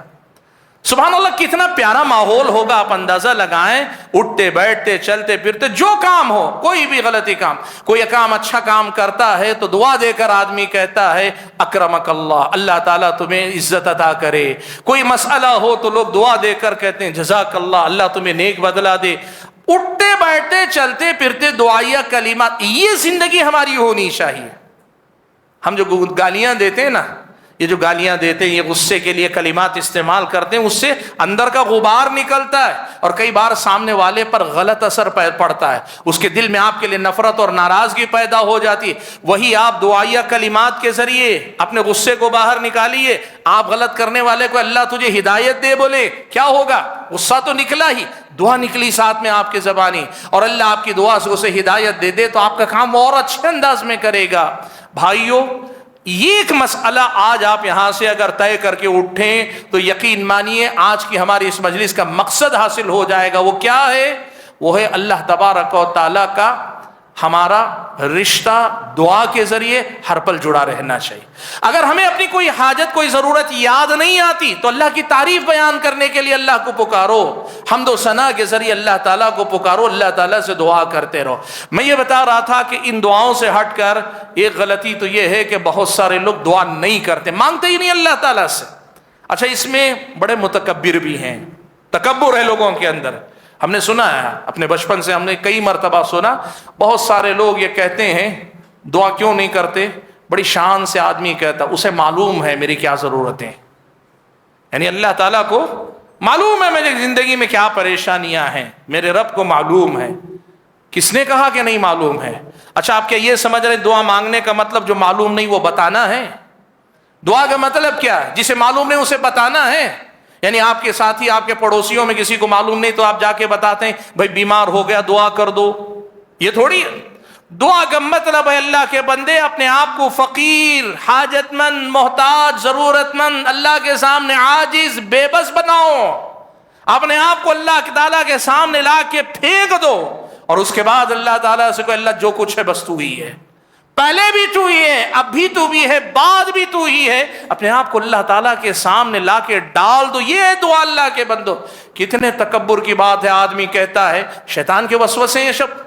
سبحان اللہ، کتنا پیارا ماحول ہوگا، آپ اندازہ لگائیں، اٹھتے بیٹھتے چلتے پھرتے جو کام ہو، کوئی بھی غلطی کام، کوئی کام اچھا کام کرتا ہے تو دعا دے کر آدمی کہتا ہے اکرمک اللہ، اللہ تعالیٰ تمہیں عزت عطا کرے۔ کوئی مسئلہ ہو تو لوگ دعا دے کر کہتے ہیں جزاک اللہ، اللہ تمہیں نیک بدلہ دے۔ اٹھتے بیٹھتے چلتے پھرتے دعائیہ کلمات، یہ زندگی ہماری ہونی چاہیے۔ ہم جو گالیاں دیتے ہیں نا، یہ جو گالیاں دیتے ہیں، یہ غصے کے لیے کلمات استعمال کرتے ہیں، اس سے اندر کا غبار نکلتا ہے اور کئی بار سامنے والے پر غلط اثر پڑتا ہے، اس کے دل میں آپ کے لیے نفرت اور ناراضگی پیدا ہو جاتی ہے۔ وہی آپ دعائیہ کلمات کے ذریعے اپنے غصے کو باہر نکالیے۔ آپ غلط کرنے والے کو اللہ تجھے ہدایت دے بولے، کیا ہوگا؟ غصہ تو نکلا ہی، دعا نکلی ساتھ میں آپ کے زبانی، اور اللہ آپ کی دعا سے اسے ہدایت دے دے تو آپ کا کام اور اچھے انداز میں کرے گا۔ بھائیوں، یہ ایک مسئلہ آج آپ یہاں سے اگر طے کر کے اٹھیں تو یقین مانیے آج کی ہماری اس مجلس کا مقصد حاصل ہو جائے گا۔ وہ کیا ہے؟ وہ ہے اللہ تبارک و تعالیٰ کا ہمارا رشتہ دعا کے ذریعے ہر پل جڑا رہنا چاہیے۔ اگر ہمیں اپنی کوئی حاجت کوئی ضرورت یاد نہیں آتی تو اللہ کی تعریف بیان کرنے کے لیے اللہ کو پکارو، حمد و ثنا کے ذریعے اللہ تعالیٰ کو پکارو، اللہ تعالیٰ سے دعا کرتے رہو۔ میں یہ بتا رہا تھا کہ ان دعاؤں سے ہٹ کر ایک غلطی تو یہ ہے کہ بہت سارے لوگ دعا نہیں کرتے، مانگتے ہی نہیں اللہ تعالیٰ سے۔ اچھا، اس میں بڑے متکبر بھی ہیں، تکبر ہے لوگوں کے اندر۔ ہم نے سنا ہے، اپنے بچپن سے ہم نے کئی مرتبہ سنا، بہت سارے لوگ یہ کہتے ہیں دعا کیوں نہیں کرتے؟ بڑی شان سے آدمی کہتا اسے معلوم ہے میری کیا ضرورتیں، یعنی اللہ تعالیٰ کو معلوم ہے میری زندگی میں کیا پریشانیاں ہیں، میرے رب کو معلوم ہے۔ کس نے کہا کہ نہیں معلوم ہے؟ اچھا، آپ کیا یہ سمجھ رہے دعا مانگنے کا مطلب جو معلوم نہیں وہ بتانا ہے؟ دعا کا مطلب کیا ہے؟ جسے معلوم نہیں اسے بتانا ہے۔ یعنی آپ کے ساتھی، آپ کے پڑوسیوں میں کسی کو معلوم نہیں تو آپ جا کے بتاتے ہیں بھائی بیمار ہو گیا دعا کر دو، یہ تھوڑی ہے۔ دعا کا مطلب ہے اللہ کے بندے اپنے آپ کو فقیر، حاجت مند، محتاج، ضرورت مند، اللہ کے سامنے عاجز، بے بس بناؤ، اپنے آپ کو اللہ تعالیٰ کے سامنے لا کے پھینک دو، اور اس کے بعد اللہ تعالیٰ سے کہو اللہ جو کچھ ہے بس تو ہی ہے، پہلے بھی تو ہی ہے، اب بھی تو بھی ہے، بعد بھی تو ہی ہے، اپنے آپ کو اللہ تعالیٰ کے سامنے لا کے ڈال دو۔ یہ ہے دعا اللہ کے بندو۔ کتنے تکبر کی بات ہے، آدمی کہتا ہے شیطان کے وسوسے ہیں یہ سب،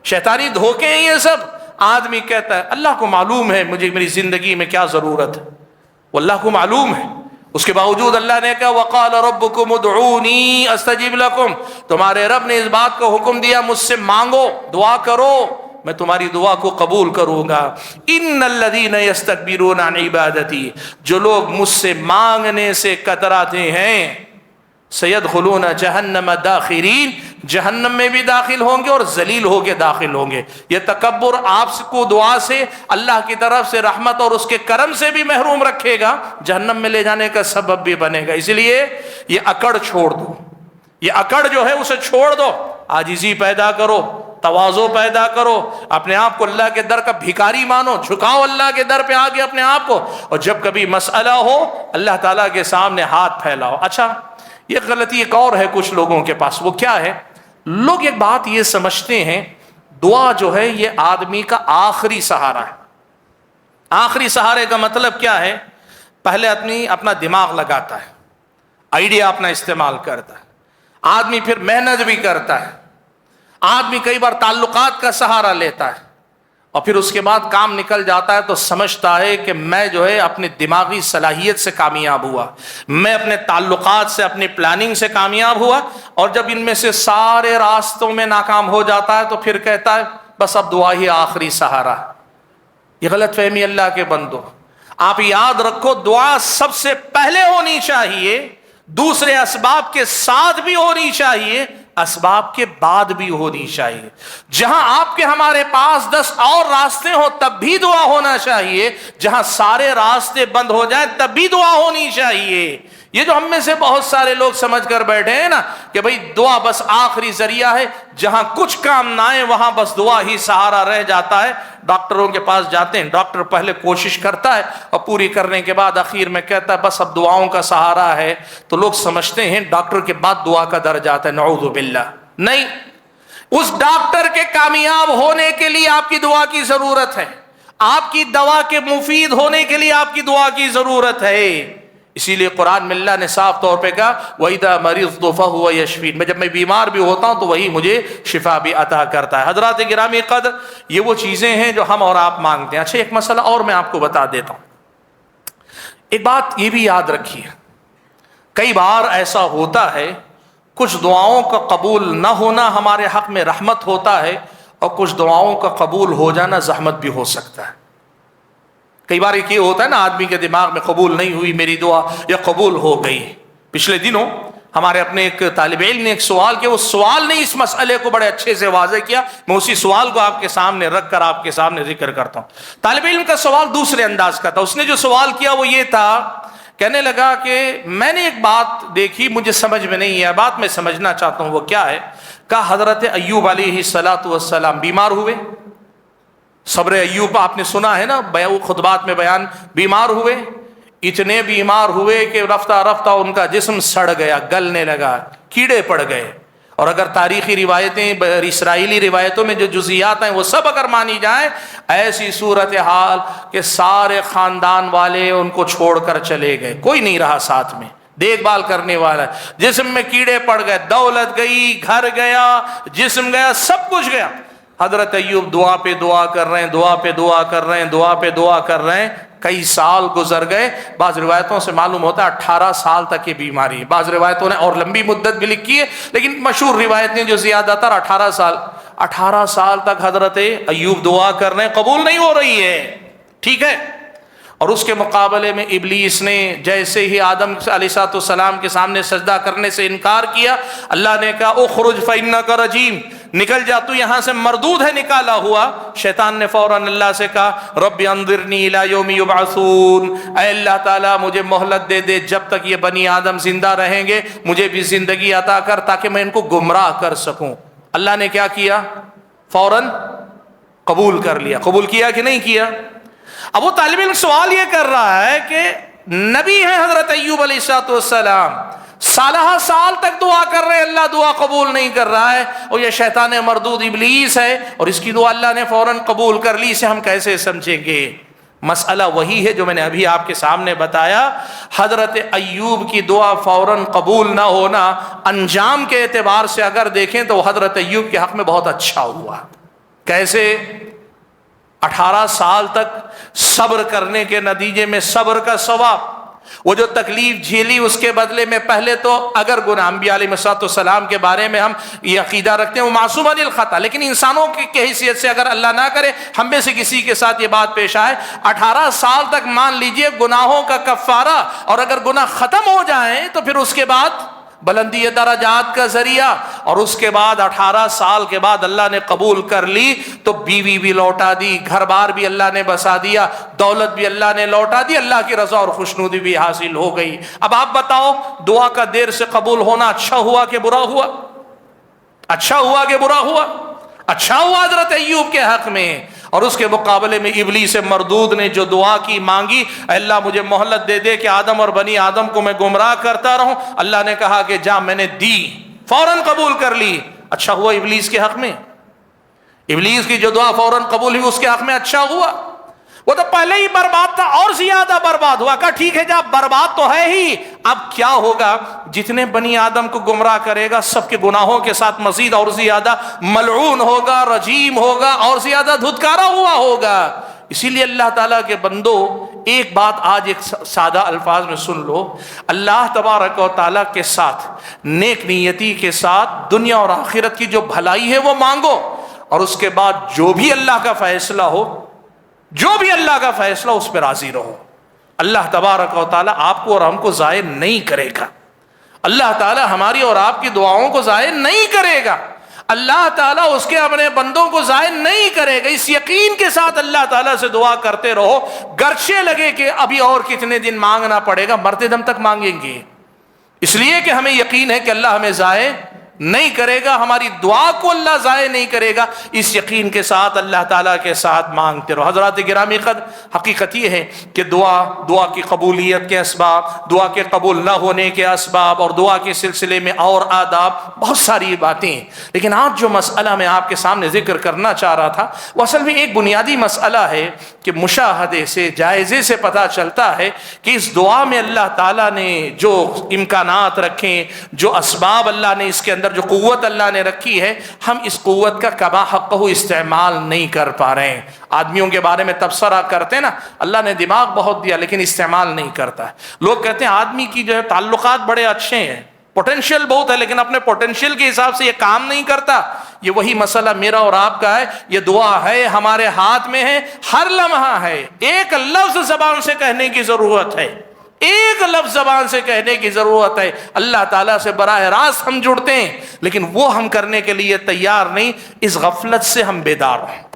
شیطانی دھوکے ہیں یہ سب۔ آدمی کہتا ہے اللہ کو معلوم ہے مجھے میری زندگی میں کیا ضرورت ہے، وہ اللہ کو معلوم ہے، اس کے باوجود اللہ نے کہا وقال ربکم ادعونی استجب لکم، تمہارے رب نے اس بات کو حکم دیا مجھ سے مانگو، دعا کرو، میں تمہاری دعا کو قبول کروں گا۔ ان الذین یستکبرون عن عبادتی، جو لوگ مجھ سے مانگنے سے کتراتے ہیں، سیدخلون جہنم داخرین، جہنم میں بھی داخل ہوں گے اور ذلیل ہو کے داخل ہوں گے۔ یہ تکبر آپ کو دعا سے، اللہ کی طرف سے رحمت اور اس کے کرم سے بھی محروم رکھے گا، جہنم میں لے جانے کا سبب بھی بنے گا۔ اس لیے یہ اکڑ چھوڑ دو، یہ اکڑ جو ہے اسے چھوڑ دو، عاجزی پیدا کرو، تواضع پیدا کرو، اپنے آپ کو اللہ کے در کا بھکاری مانو، جھکاؤ اللہ کے در پہ آگے اپنے آپ کو، اور جب کبھی مسئلہ ہو اللہ تعالیٰ کے سامنے ہاتھ پھیلاؤ۔ اچھا، یہ غلطی ایک اور ہے کچھ لوگوں کے پاس، وہ کیا ہے؟ لوگ ایک بات یہ سمجھتے ہیں دعا جو ہے یہ آدمی کا آخری سہارا ہے۔ آخری سہارے کا مطلب کیا ہے؟ پہلے آدمی اپنا دماغ لگاتا ہے، آئیڈیا اپنا استعمال کرتا ہے، آدمی پھر محنت بھی کرتا ہے، آدمی کئی بار تعلقات کا سہارا لیتا ہے، اور پھر اس کے بعد کام نکل جاتا ہے تو سمجھتا ہے کہ میں جو ہے اپنی دماغی صلاحیت سے کامیاب ہوا، میں اپنے تعلقات سے، اپنی پلاننگ سے کامیاب ہوا، اور جب ان میں سے سارے راستوں میں ناکام ہو جاتا ہے تو پھر کہتا ہے بس اب دعا ہی آخری سہارا۔ یہ غلط فہمی اللہ کے بندو، آپ یاد رکھو دعا سب سے پہلے ہونی چاہیے، دوسرے اسباب کے ساتھ بھی ہونی چاہیے، اسباب کے بعد بھی ہونی چاہیے۔ جہاں آپ کے ہمارے پاس 10 اور راستے ہوں تب بھی دعا ہونا چاہیے، جہاں سارے راستے بند ہو جائیں تب بھی دعا ہونی چاہیے۔ یہ جو ہم میں سے بہت سارے لوگ سمجھ کر بیٹھے ہیں نا کہ بھئی دعا بس آخری ذریعہ ہے، جہاں کچھ کام نہ آئے وہاں بس دعا ہی سہارا رہ جاتا ہے۔ ڈاکٹروں کے پاس جاتے ہیں، ڈاکٹر پہلے کوشش کرتا ہے اور پوری کرنے کے بعد آخر میں کہتا ہے بس اب دعاؤں کا سہارا ہے، تو لوگ سمجھتے ہیں ڈاکٹر کے بعد دعا کا درجہ آتا ہے، نعوذ باللہ۔ نہیں، اس ڈاکٹر کے کامیاب ہونے کے لیے آپ کی دعا کی ضرورت ہے، آپ کی دوا کے مفید ہونے کے لیے آپ کی دعا کی ضرورت ہے۔ اسی لیے قرآن میں اللہ نے صاف طور پہ کہا وَإِذَا مَرِضْتُ فَهُوَ يَشْفِينِ، میں جب میں بیمار بھی ہوتا ہوں تو وہی مجھے شفا بھی عطا کرتا ہے۔ حضرات گرامی قدر، یہ وہ چیزیں ہیں جو ہم اور آپ مانگتے ہیں۔ اچھا، ایک مسئلہ اور میں آپ کو بتا دیتا ہوں، ایک بات یہ بھی یاد رکھیے، کئی بار ایسا ہوتا ہے کچھ دعاؤں کا قبول نہ ہونا ہمارے حق میں رحمت ہوتا ہے، اور کچھ دعاؤں کا قبول ہو جانا زحمت بھی ہو سکتا ہے۔ کئی بار یہ ہوتا ہے نا آدمی کے دماغ میں قبول نہیں ہوئی میری دعا یا قبول ہو گئی۔ پچھلے دنوں ہمارے اپنے ایک طالب علم نے ایک سوال کیا، اس سوال نے اس مسئلے کو بڑے اچھے سے واضح کیا، میں اسی سوال کو آپ کے سامنے رکھ کر آپ کے سامنے ذکر کرتا ہوں۔ طالب علم کا سوال دوسرے انداز کا تھا، اس نے جو سوال کیا وہ یہ تھا، کہنے لگا کہ میں نے ایک بات دیکھی مجھے سمجھ میں نہیں ہے، بات میں سمجھنا چاہتا ہوں وہ کیا ہے۔ کہا حضرت ایوب علیہ السلام بیمار ہوئے، صبر ایوب آپ نے سنا ہے نا، خطبات میں بیان، بیمار ہوئے، اتنے بیمار ہوئے کہ رفتہ رفتہ ان کا جسم سڑ گیا، گلنے لگا، کیڑے پڑ گئے۔ اور اگر تاریخی روایتیں، اسرائیلی روایتوں میں جو جزیات ہیں وہ سب اگر مانی جائیں، ایسی صورتحال کہ سارے خاندان والے ان کو چھوڑ کر چلے گئے، کوئی نہیں رہا ساتھ میں دیکھ بھال کرنے والا، جسم میں کیڑے پڑ گئے، دولت گئی، گھر گیا، جسم گیا، سب کچھ گیا۔ حضرت ایوب دعا پہ دعا کر رہے ہیں، دعا پہ دعا کر رہے ہیں، دعا پہ دعا کر رہے ہیں، کئی سال گزر گئے۔ بعض روایتوں سے معلوم ہوتا ہے 18 سال تک یہ بیماری، بعض روایتوں نے اور لمبی مدت بھی لکھی ہے، لیکن مشہور روایتیں جو زیادہ تر 18 سال تک حضرت ایوب دعا کر رہے ہیں، قبول نہیں ہو رہی ہے، ٹھیک ہے۔ اور اس کے مقابلے میں ابلیس نے جیسے ہی آدم علیہ السلام کے سامنے سجدہ کرنے سے انکار کیا، اللہ نے کہا اخرج فإنک رجیم، نکل جا تو یہاں سے مردود ہے، نکالا ہوا۔ شیطان نے فوراً اللہ سے کہا رب انظرنی الی یوم یبعثون، اے اللہ تعالیٰ مجھے مہلت دے دے، جب تک یہ بنی آدم زندہ رہیں گے مجھے بھی زندگی عطا کر تاکہ میں ان کو گمراہ کر سکوں۔ اللہ نے کیا کیا؟ فوراً قبول کر لیا۔ قبول کیا کہ نہیں کیا؟ اب وہ طالب علم سوال یہ کر رہا ہے کہ نبی ہیں حضرت ایوب علیہ السلام، سالہ سال تک دعا کر رہے ہیں، اللہ دعا قبول نہیں کر رہا ہے، اور یہ شیطان مردود ابلیس ہے اور اس کی دعا اللہ نے فوراً قبول کر لی، اسے ہم کیسے سمجھیں گے؟ مسئلہ وہی ہے جو میں نے ابھی آپ کے سامنے بتایا۔ حضرت ایوب کی دعا فوراً قبول نہ ہونا انجام کے اعتبار سے اگر دیکھیں تو حضرت ایوب کے حق میں بہت اچھا ہوا۔ کیسے؟ 18 سال تک صبر کرنے کے نتیجے میں صبر کا ثواب، وہ جو تکلیف جھیلی اس کے بدلے میں پہلے تو اگر گناہ، انبیاء علیہ السلام کے بارے میں ہم یہ عقیدہ رکھتے ہیں وہ معصوم عن الخطا، لیکن انسانوں کی حیثیت سے اگر اللہ نہ کرے ہم میں سے کسی کے ساتھ یہ بات پیش آئے، 18 سال تک مان لیجئے گناہوں کا کفارہ، اور اگر گناہ ختم ہو جائیں تو پھر اس کے بعد بلندی درجات کا ذریعہ، اور اس کے بعد 18 سال کے بعد اللہ نے قبول کر لی تو بیوی بھی لوٹا دی، گھر بار بھی اللہ نے بسا دیا، دولت بھی اللہ نے لوٹا دی، اللہ کی رضا اور خوشنودی بھی حاصل ہو گئی۔ اب آپ بتاؤ دعا کا دیر سے قبول ہونا اچھا ہوا کہ برا ہوا؟ اچھا ہوا کہ برا ہوا؟ اچھا ہوا حضرت ایوب کے حق میں۔ اور اس کے مقابلے میں ابلیس مردود نے جو دعا کی، مانگی، اے اللہ مجھے مہلت دے دے کہ آدم اور بنی آدم کو میں گمراہ کرتا رہوں، اللہ نے کہا کہ جا، میں نے دی، فوراً قبول کر لی۔ اچھا ہوا ابلیس کے حق میں؟ ابلیس کی جو دعا فوراً قبول ہوئی اس کے حق میں اچھا ہوا؟ وہ تو پہلے ہی برباد تھا اور زیادہ برباد ہوا۔ کہا ٹھیک ہے جا، برباد تو ہے ہی، اب کیا ہوگا؟ جتنے بنی آدم کو گمراہ کرے گا سب کے گناہوں کے ساتھ مزید اور زیادہ ملعون ہوگا، رجیم ہوگا، اور زیادہ دھتکارا ہوا ہوگا۔ اسی لیے اللہ تعالیٰ کے بندو ایک بات آج ایک سادہ الفاظ میں سن لو، اللہ تبارک و تعالیٰ کے ساتھ نیک نیتی کے ساتھ دنیا اور آخرت کی جو بھلائی ہے وہ مانگو، اور اس کے بعد جو بھی اللہ کا فیصلہ ہو، جو بھی اللہ کا فیصلہ اس پہ راضی رہو۔ اللہ تبارک و تعالیٰ آپ کو اور ہم کو ضائع نہیں کرے گا، اللہ تعالیٰ ہماری اور آپ کی دعاؤں کو ضائع نہیں کرے گا، اللہ تعالیٰ اس کے اپنے بندوں کو ضائع نہیں کرے گا۔ اس یقین کے ساتھ اللہ تعالیٰ سے دعا کرتے رہو، گرچہ لگے کہ ابھی اور کتنے دن مانگنا پڑے گا، مرتے دم تک مانگیں گے، اس لیے کہ ہمیں یقین ہے کہ اللہ ہمیں ضائع نہیں کرے گا، ہماری دعا کو اللہ ضائع نہیں کرے گا۔ اس یقین کے ساتھ اللہ تعالیٰ کے ساتھ مانگتے رہو۔ حضرات گرامی قدر، حقیقت یہ ہے کہ دعا کی قبولیت کے اسباب، دعا کے قبول نہ ہونے کے اسباب، اور دعا کے سلسلے میں اور آداب، بہت ساری باتیں، لیکن آج جو مسئلہ میں آپ کے سامنے ذکر کرنا چاہ رہا تھا وہ اصل میں ایک بنیادی مسئلہ ہے کہ مشاہدے سے، جائزے سے پتہ چلتا ہے کہ اس دعا میں اللہ تعالیٰ نے جو امکانات رکھیں، جو اسباب اللہ نے اس کے اندر، جو قوت اللہ نے رکھی ہے، ہم اس قوت کا کما حقہ استعمال نہیں کر پا رہے ہیں۔ آدمیوں کے بارے میں تبصرہ کرتے ہیں نا، اللہ نے دماغ بہت دیا لیکن استعمال نہیں کرتا ہے۔ لوگ کہتے ہیں آدمی کی جو ہے تعلقات بڑے اچھے ہیں، پوٹینشیل بہت ہے، لیکن اپنے پوٹینشیل کے حساب سے یہ کام نہیں کرتا۔ یہ وہی مسئلہ میرا اور آپ کا ہے۔ یہ دعا ہے، ہمارے ہاتھ میں ہے، ہر لمحہ ہے، ایک لفظ زبان سے کہنے کی ضرورت ہے، ایک لفظ زبان سے کہنے کی ضرورت ہے۔ اللہ تعالیٰ سے براہ راست ہم جڑتے ہیں لیکن وہ ہم کرنے کے لیے تیار نہیں۔ اس غفلت سے ہم بیدار ہوں،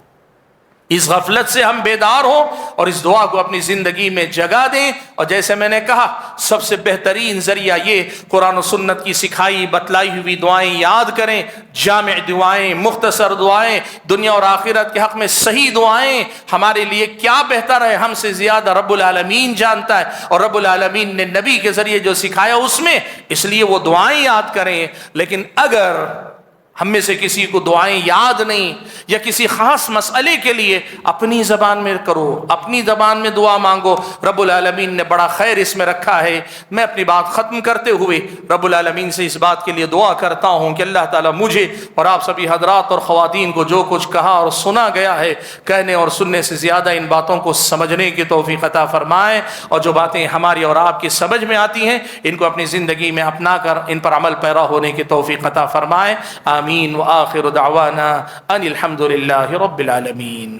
اس غفلت سے ہم بیدار ہوں اور اس دعا کو اپنی زندگی میں جگہ دیں۔ اور جیسے میں نے کہا سب سے بہترین ذریعہ یہ قرآن و سنت کی سکھائی بتلائی ہوئی دعائیں یاد کریں، جامع دعائیں، مختصر دعائیں، دنیا اور آخرت کے حق میں صحیح دعائیں۔ ہمارے لیے کیا بہتر ہے ہم سے زیادہ رب العالمین جانتا ہے، اور رب العالمین نے نبی کے ذریعے جو سکھایا اس میں، اس لیے وہ دعائیں یاد کریں۔ لیکن اگر ہم میں سے کسی کو دعائیں یاد نہیں یا کسی خاص مسئلے کے لیے اپنی زبان میں کرو، اپنی زبان میں دعا مانگو، رب العالمین نے بڑا خیر اس میں رکھا ہے۔ میں اپنی بات ختم کرتے ہوئے رب العالمین سے اس بات کے لیے دعا کرتا ہوں کہ اللہ تعالیٰ مجھے اور آپ سبھی حضرات اور خواتین کو جو کچھ کہا اور سنا گیا ہے، کہنے اور سننے سے زیادہ ان باتوں کو سمجھنے کی توفیق عطا فرمائے، اور جو باتیں ہماری اور آپ کی سمجھ میں آتی ہیں ان کو اپنی زندگی میں اپنا کر ان پر عمل پیرا ہونے کی توفیق عطا فرمائے۔ آمین۔ وآخر دعوانا ان الحمد للہ رب العالمین۔